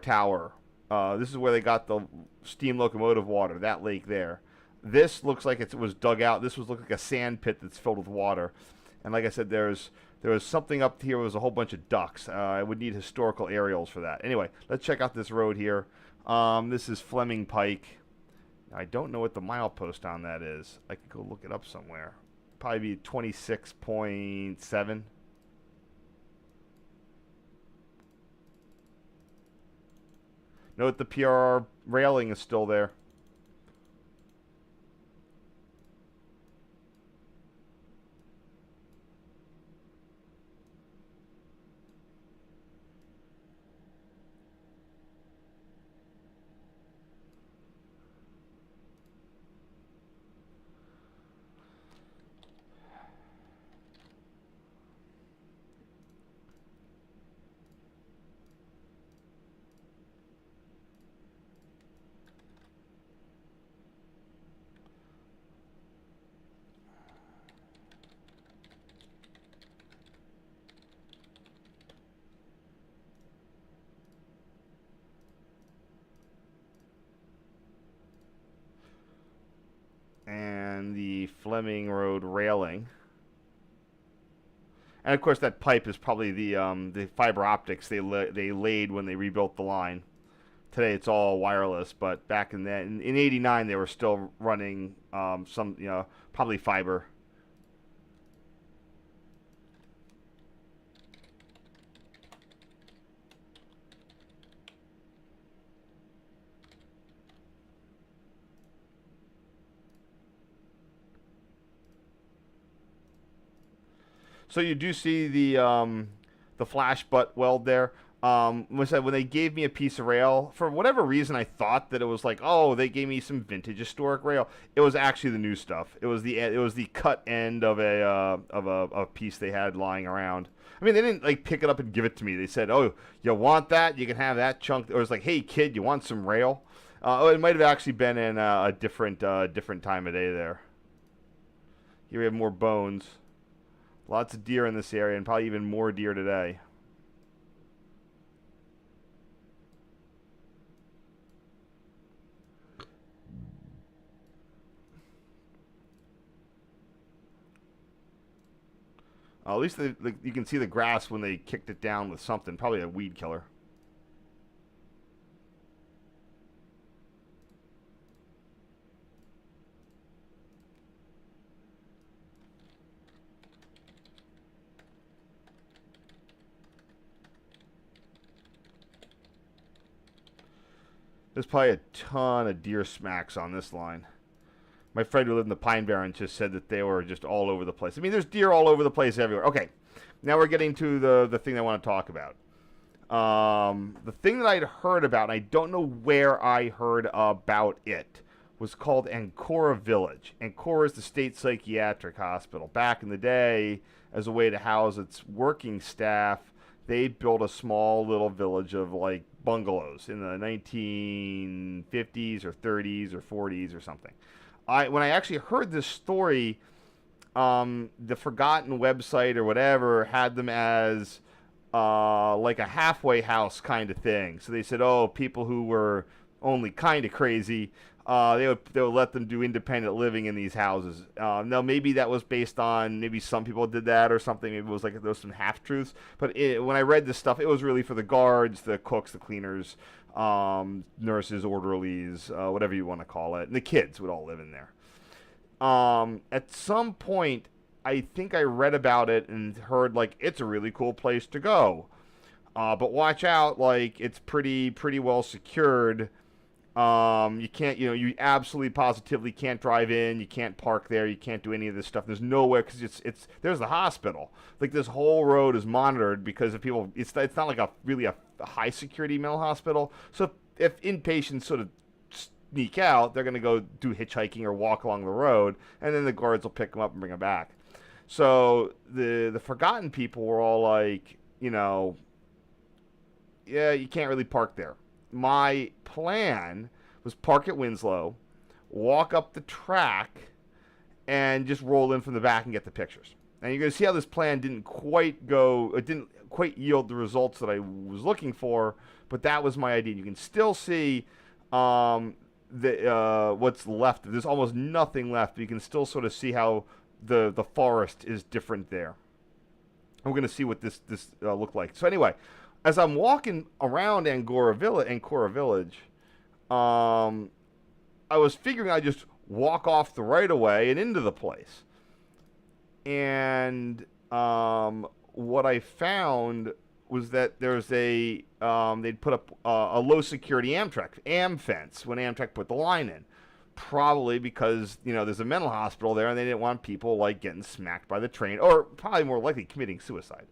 tower. This is where they got the steam locomotive water. That lake there. This looks like it was dug out. This looks like a sand pit that's filled with water. And like I said, there was something up here. There was a whole bunch of ducks. I would need historical aerials for that. Anyway, let's check out this road here. This is Fleming Pike. I don't know what the milepost on that is. I could go look it up somewhere. Probably be 26.7. Note the PRR railing is still there. And the Fleming Road railing. And of course, that pipe is probably the fiber optics they laid when they rebuilt the line. Today it's all wireless, but back in '89 they were still running some probably fiber. So you do see the flash butt weld there. When they gave me a piece of rail, for whatever reason, I thought that it was like, oh, they gave me some vintage historic rail. It was actually the new stuff. It was the cut end of a piece they had lying around. I mean, they didn't like pick it up and give it to me. They said, oh, you want that? You can have that chunk. Or it was like, hey kid, you want some rail? It might have actually been in a different time of day there. Here we have more bones. Lots of deer in this area, and probably even more deer today. At least you can see the grass when they kicked it down with something, probably a weed killer. There's probably a ton of deer smacks on this line. My friend who lived in the Pine Barrens just said that they were just all over the place. I mean, there's deer all over the place everywhere. Okay, now we're getting to the thing I want to talk about. The thing that I'd heard about, and I don't know where I heard about it, was called Ancora Village. Ancora is the state psychiatric hospital. Back in the day, as a way to house its working staff, they built a small little village of like bungalows in the 1950s or 30s or 40s or something. When I actually heard this story, the Forgotten website or whatever had them as like a halfway house kind of thing. So they said, oh, people who were only kind of crazy, they would let them do independent living in these houses. Now maybe that was based on, maybe some people did that or something. Maybe it was like there was some half truths. But when I read this stuff, it was really for the guards, the cooks, the cleaners, nurses, orderlies, whatever you want to call it, and the kids would all live in there. At some point, I think I read about it and heard like it's a really cool place to go, but watch out, like it's pretty well secured. You can't, you absolutely positively can't drive in. You can't park there. You can't do any of this stuff. There's nowhere because there's the hospital. Like this whole road is monitored because if people, it's not like a high security mental hospital. So if inpatients sort of sneak out, they're gonna go do hitchhiking or walk along the road, and then the guards will pick them up and bring them back. So the Forgotten people were all like, yeah, you can't really park there. My plan was park at Winslow, walk up the track, and just roll in from the back and get the pictures. And you're going to see how this plan didn't quite yield the results that I was looking for, but that was my idea. You can still see what's left. There's almost nothing left, but you can still sort of see how the forest is different there. We're going to see what this looked like. So anyway, as I'm walking around Ancora Village, I was figuring I'd just walk off the right of way and into the place. And what I found was that there's they'd put up a low security Am fence when Amtrak put the line in. Probably because, there's a mental hospital there and they didn't want people like getting smacked by the train, or probably more likely committing suicide.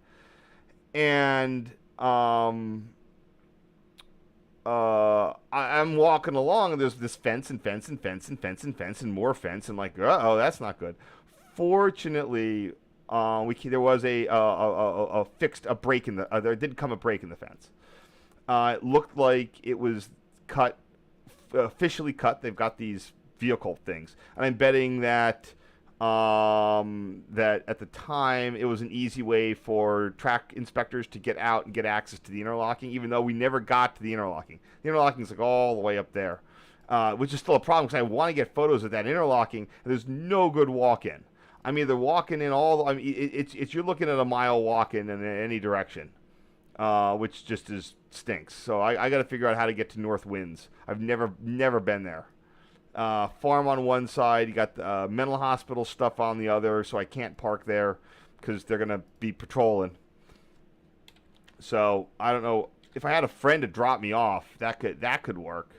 And I'm walking along and there's this fence and fence and fence and fence and fence and more fence and like, oh, that's not good. Fortunately, there was a break in the there did come a break in the fence. It looked like it was cut, officially cut. They've got these vehicle things, and I'm betting that that at the time it was an easy way for track inspectors to get out and get access to the interlocking, even though we never got to the interlocking. The interlocking is like all the way up there, which is still a problem because I want to get photos of that interlocking, and there's no good walk-in. I'm either walking in it's you're looking at a mile walk-in in any direction, which just stinks. So I got to figure out how to get to North Winds. I've never been there. Farm on one side, you got the mental hospital stuff on the other, so I can't park there because they're gonna be patrolling. So I don't know if I had a friend to drop me off, that could work.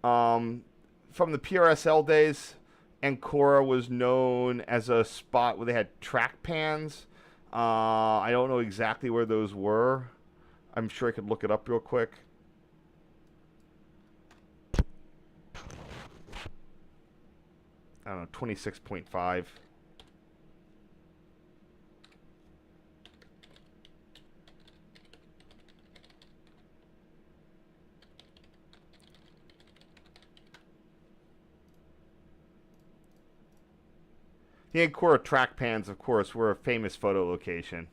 From the PRSL days, Ancora was known as a spot where they had track pans. I don't know exactly where those were. I'm sure I could look it up real quick. I don't know, 26.5. The Ancora track pans, of course, were a famous photo location.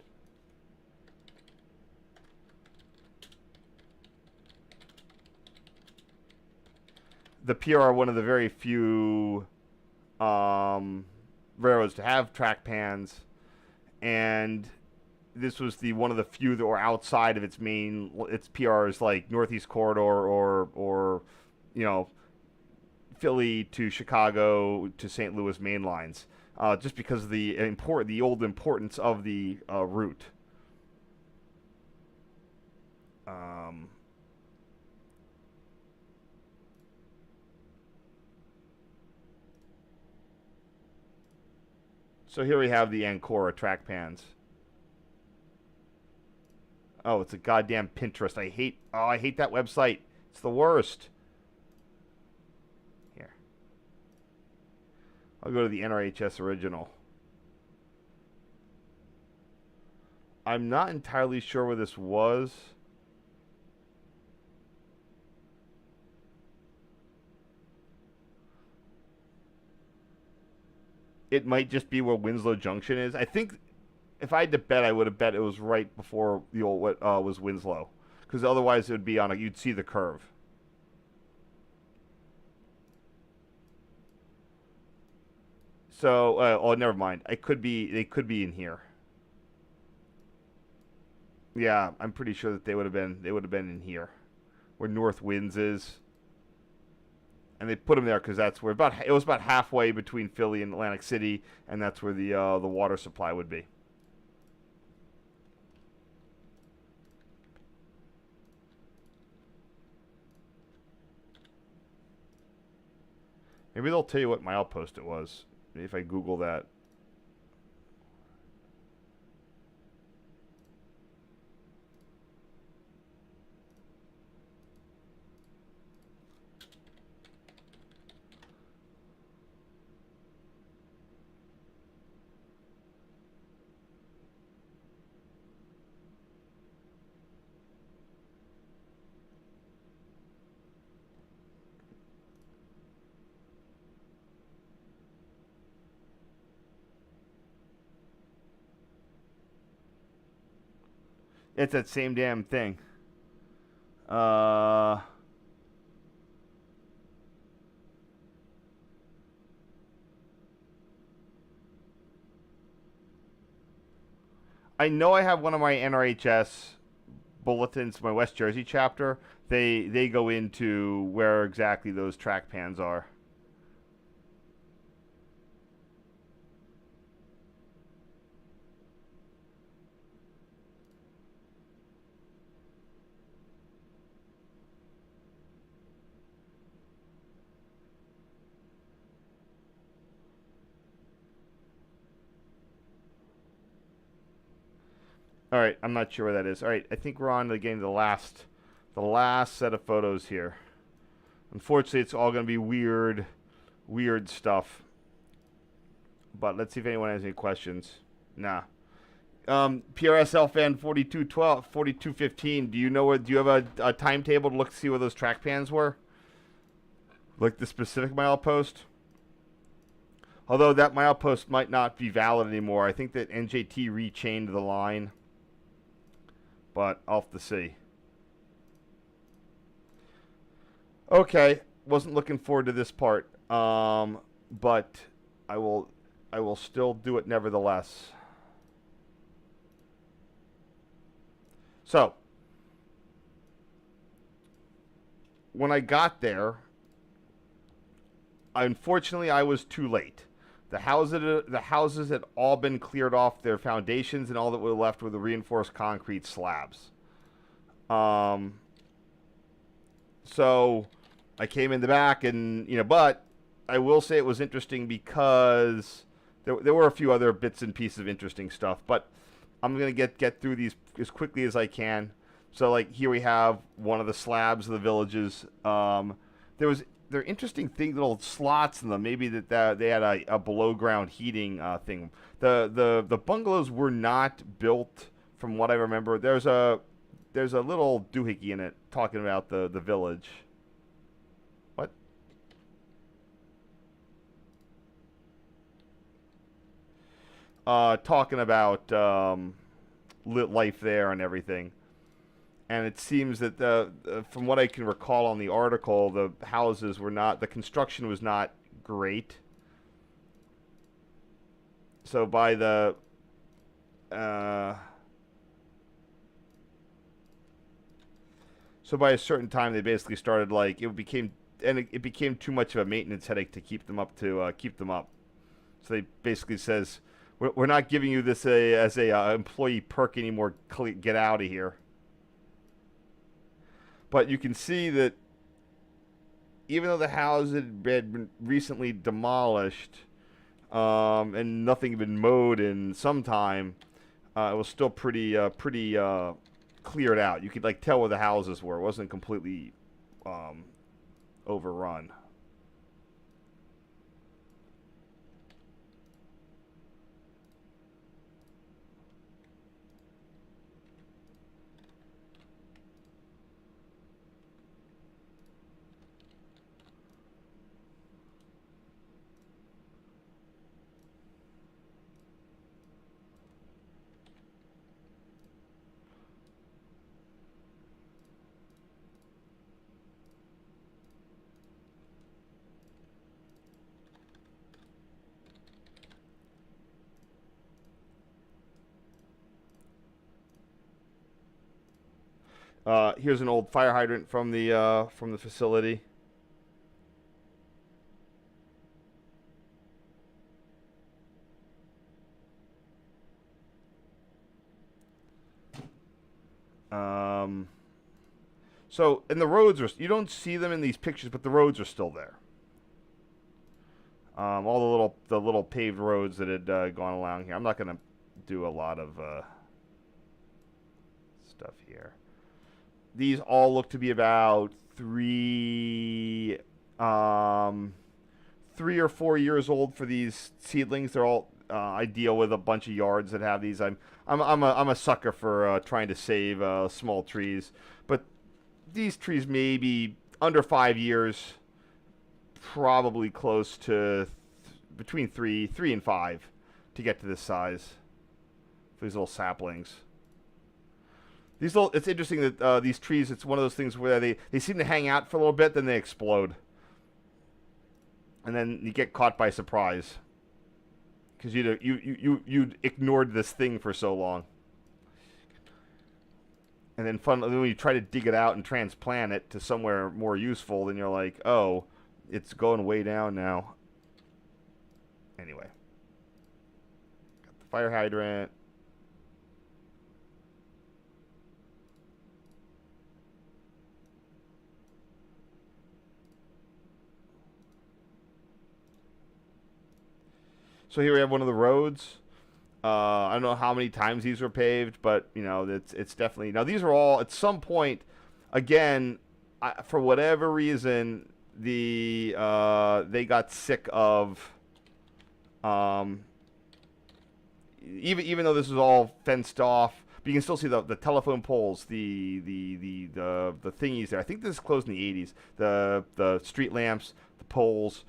The PR, one of the very few railroads to have track pans, and this was one of the few that were outside of its PR's like Northeast Corridor or you know, Philly to Chicago to St. Louis main lines, just because of the old importance of the route. So here we have the Ancora track pans. Oh, it's a goddamn Pinterest. I hate that website. It's the worst. Here. I'll go to the NRHS original. I'm not entirely sure where this was. It might just be where Winslow Junction is. I think if I had to bet, I would have bet it was right before the old what was Winslow, because otherwise it would be on you'd see the curve. So, oh, never mind. They could be in here. Yeah, I'm pretty sure that they would have been in here, where North Winds is. And they put them there because that's where it was about halfway between Philly and Atlantic City, and that's where the water supply would be. Maybe they'll tell you what milepost it was if I Google that. It's that same damn thing. I know I have one of my NRHS bulletins, my West Jersey chapter. They go into where exactly those track pans are. All right, I'm not sure where that is. All right, I think we're on to getting the last set of photos here. Unfortunately, it's all going to be weird stuff. But let's see if anyone has any questions. Nah. PRSL fan 4215. Do you have a timetable to look to see where those track pans were? Like the specific milepost? Although that milepost might not be valid anymore. I think that NJT rechained the line. But I'll have to see. Okay, wasn't looking forward to this part, but I will still do it nevertheless. So, when I got there, unfortunately, I was too late. The houses had all been cleared off their foundations, and all that were left were the reinforced concrete slabs. So I came in the back, and but I will say it was interesting because there were a few other bits and pieces of interesting stuff. But I'm gonna get through these as quickly as I can. So like here we have one of the slabs of the villages. They're interesting things, little slots in them. Maybe that they had a below ground heating thing. The bungalows were not built, from what I remember. There's a little doohickey in it talking about the village. What? Talking about life there and everything. And it seems that from what I can recall on the article, the construction was not great. So by the uh, so by a certain time, they basically started like it became too much of a maintenance headache to keep them up keep them up. So they basically says we're not giving you this as a employee perk anymore. Get out of here. But you can see that even though the house had been recently demolished and nothing had been mowed in some time, it was still pretty cleared out. You could like tell where the houses were. It wasn't completely overrun. Here's an old fire hydrant from the facility. Um, so and the roads are you don't see them in these pictures, but the roads are still there. All the little paved roads that had gone along here. I'm not gonna do a lot of stuff here. These all look to be about um, 3 or 4 years old for these seedlings. They're all I deal with a bunch of yards that have these. I'm a sucker for trying to save small trees, but these trees may be under 5 years, probably close to between three and five to get to this size for these little saplings. It's interesting that these trees, it's one of those things where they seem to hang out for a little bit, then they explode. And then you get caught by surprise. Because you ignored this thing for so long. And then when you try to dig it out and transplant it to somewhere more useful, then you're like, oh, it's going way down now. Anyway. Got the fire hydrant. So here we have one of the roads. I don't know how many times these were paved, but you know it's definitely now these are all at some point. Again, for whatever reason, they got sick of even though this is all fenced off. But you can still see the telephone poles, the thingies there. I think this is closed in the 80s. The street lamps, the poles.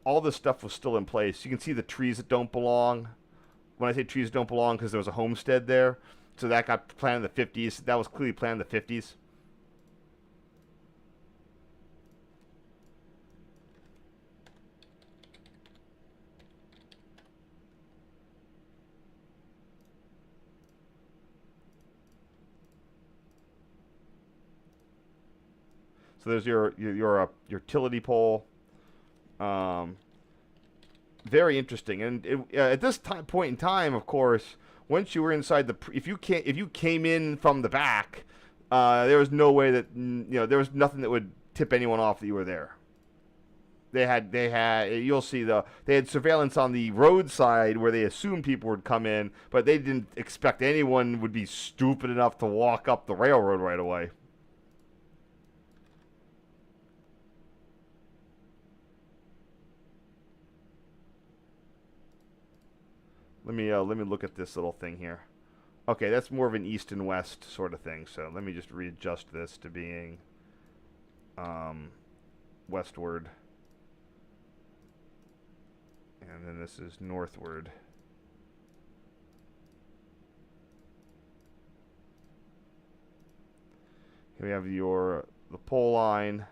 All this stuff was still in place. You can see the trees that don't belong. When I say trees that don't belong, because there was a homestead there. So that got planted in the 50s. That was clearly planted in the 50s. So there's your utility pole. Very interesting, and at this point in time, of course, once you were inside if you came in from the back, there was no way that there was nothing that would tip anyone off that you were there. They had you'll see they had surveillance on the roadside where they assumed people would come in, but they didn't expect anyone would be stupid enough to walk up the railroad right away. Let me look at this little thing here. Okay, that's more of an east and west sort of thing. So let me just readjust this to being westward, and then this is northward. Here we have the pole line.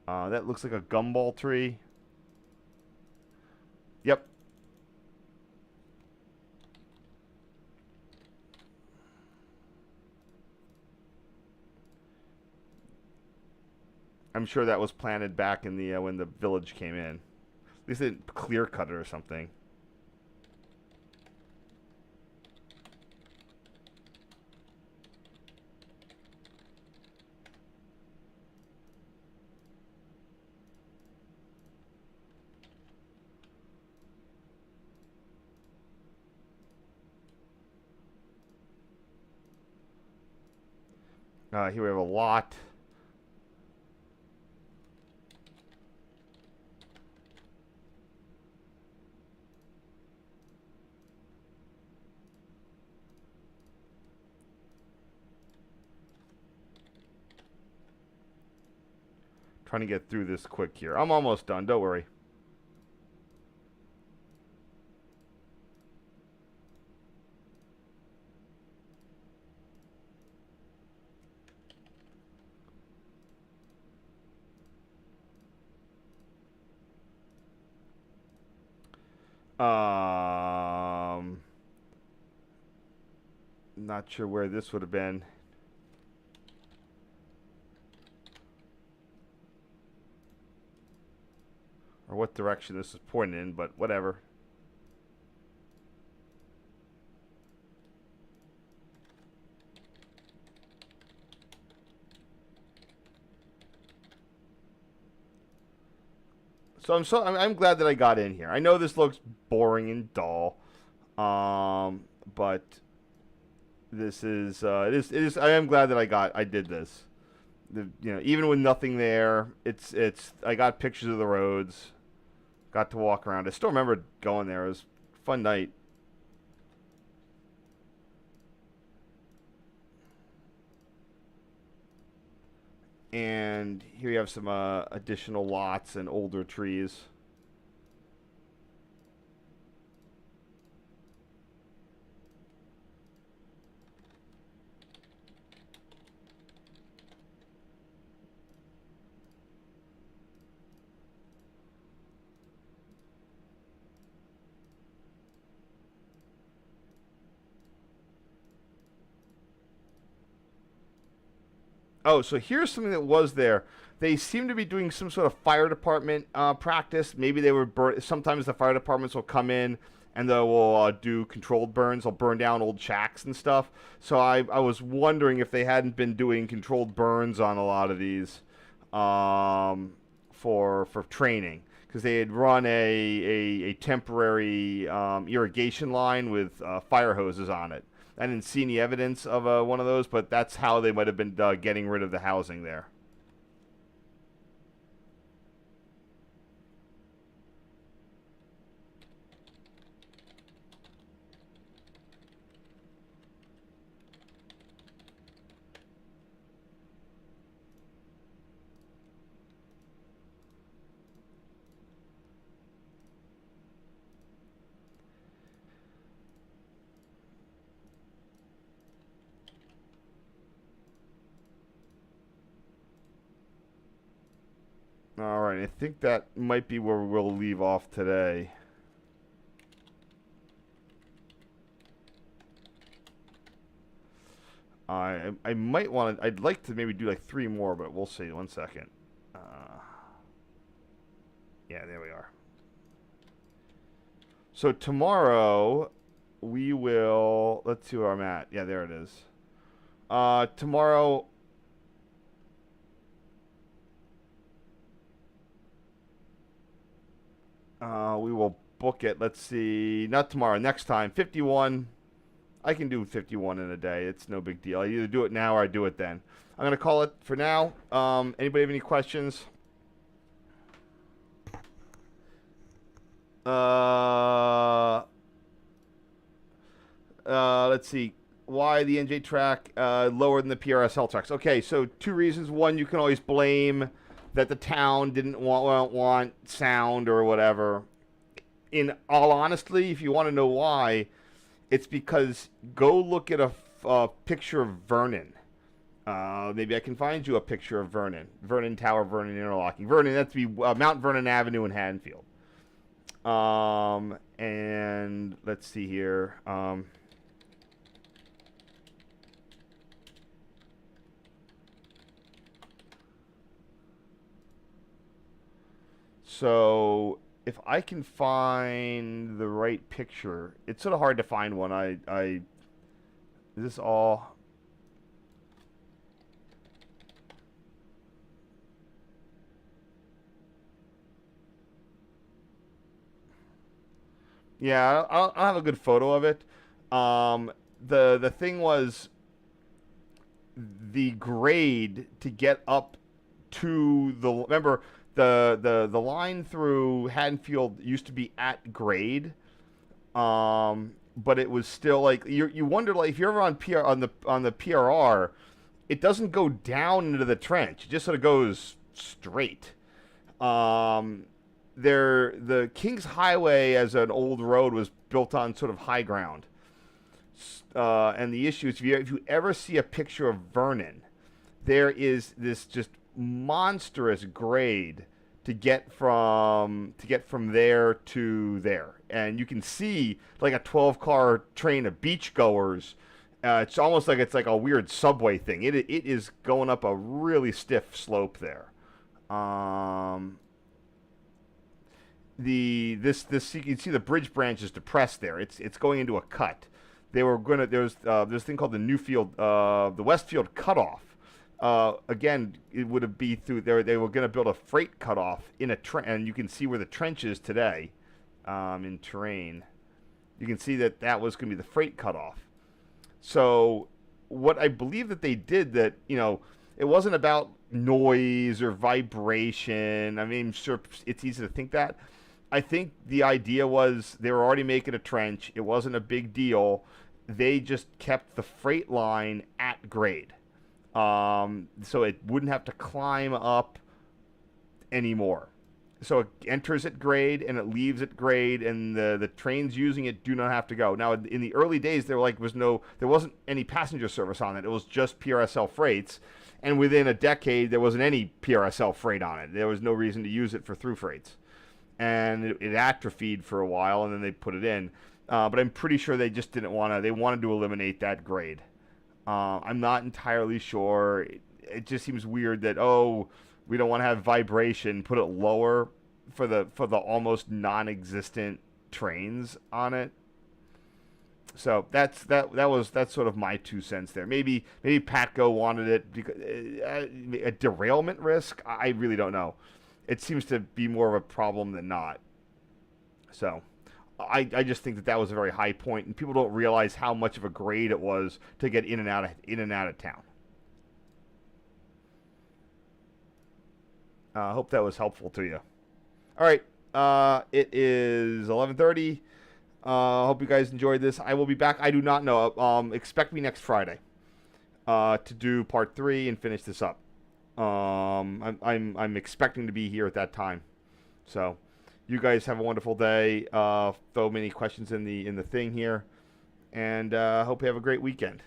That looks like a gumball tree. I'm sure that was planted back in the when the village came in. At least they didn't clear cut it or something. Here we have a lot. Trying to get through this quick here. I'm almost done. Don't worry. Not sure where this would have been. Or what direction this is pointing in, but whatever. So I'm glad that I got in here. I know this looks boring and dull, but this is it is. I am glad that I did this. Even with nothing there, it's I got pictures of the roads, got to walk around. I still remember going there. It was a fun night. And here you have some additional lots and older trees. Oh, so here's something that was there. They seem to be doing some sort of fire department practice. Maybe they were sometimes the fire departments will come in and they will do controlled burns. They'll burn down old shacks and stuff. So I was wondering if they hadn't been doing controlled burns on a lot of these for training, because they had run a temporary irrigation line with fire hoses on it. I didn't see any evidence of one of those, but that's how they might have been getting rid of the housing there. All right, I think that might be where we'll leave off today. I might want to. I'd like to maybe do like 3 more, but we'll see. 1 second. Yeah, there we are. So tomorrow we will. Let's see where I'm at. Yeah, there it is. Tomorrow. We will book it. Let's see. Not tomorrow. Next time. 51. I can do 51 in a day. It's no big deal. I either do it now or I do it then. I'm going to call it for now. Anybody have any questions? Let's see. Why the NJ track lower than the PRSL tracks? Okay, so 2 reasons. One, you can always blame that the town didn't want sound or whatever. In all honesty, if you want to know why, it's because go look at a picture of Vernon. Maybe I can find you a picture of Vernon. Vernon Tower, Vernon Interlocking. Vernon, that's be Mount Vernon Avenue in Haddonfield. And let's see here. So if I can find the right picture, it's sort of hard to find one. Is this all? Yeah, I'll have a good photo of it. Um, the thing was the grade to get up to the, remember the line through Haddonfield used to be at grade, but it was still like you wonder, like if you're ever on PR on the PRR, it doesn't go down into the trench; it just sort of goes straight. Um, the Kings Highway as an old road was built on sort of high ground. And the issue is if you ever see a picture of Vernon, there is this just monstrous grade to get from there to there, and you can see like a 12-car train of beachgoers. It's almost like it's like a weird subway thing. It is going up a really stiff slope there. Um, this you can see the bridge branch is depressed there. It's going into a cut. They were gonna there's this thing called the Newfield the Westfield cutoff. Again, it would have be through there. They were going to build a freight cutoff in a trench, and you can see where the trench is today in terrain. You can see that was going to be the freight cutoff. So what I believe that they did, that it wasn't about noise or vibration. I mean, sure, it's easy to think that. I think the idea was they were already making a trench. It wasn't a big deal. They just kept the freight line at grade. So it wouldn't have to climb up anymore. So it enters at grade and it leaves at grade, and the trains using it do not have to go. Now, in the early days, there wasn't any passenger service on it. It was just PRSL freights, and within a decade, there wasn't any PRSL freight on it. There was no reason to use it for through freights, and it atrophied for a while, and then they put it in. But I'm pretty sure they just didn't want to. They wanted to eliminate that grade. I'm not entirely sure. It just seems weird that we don't want to have vibration. Put it lower for the almost non-existent trains on it. So that's sort of my 2 cents there. Maybe Patco wanted it because a derailment risk. I really don't know. It seems to be more of a problem than not. So I just think that was a very high point, and people don't realize how much of a grade it was to get in and out of town. I hope that was helpful to you. All right, it is 11:30. Hope you guys enjoyed this. I will be back. I do not know. Expect me next Friday to do part 3 and finish this up. I'm expecting to be here at that time. So, you guys have a wonderful day. Throw many questions in the thing here, and hope you have a great weekend.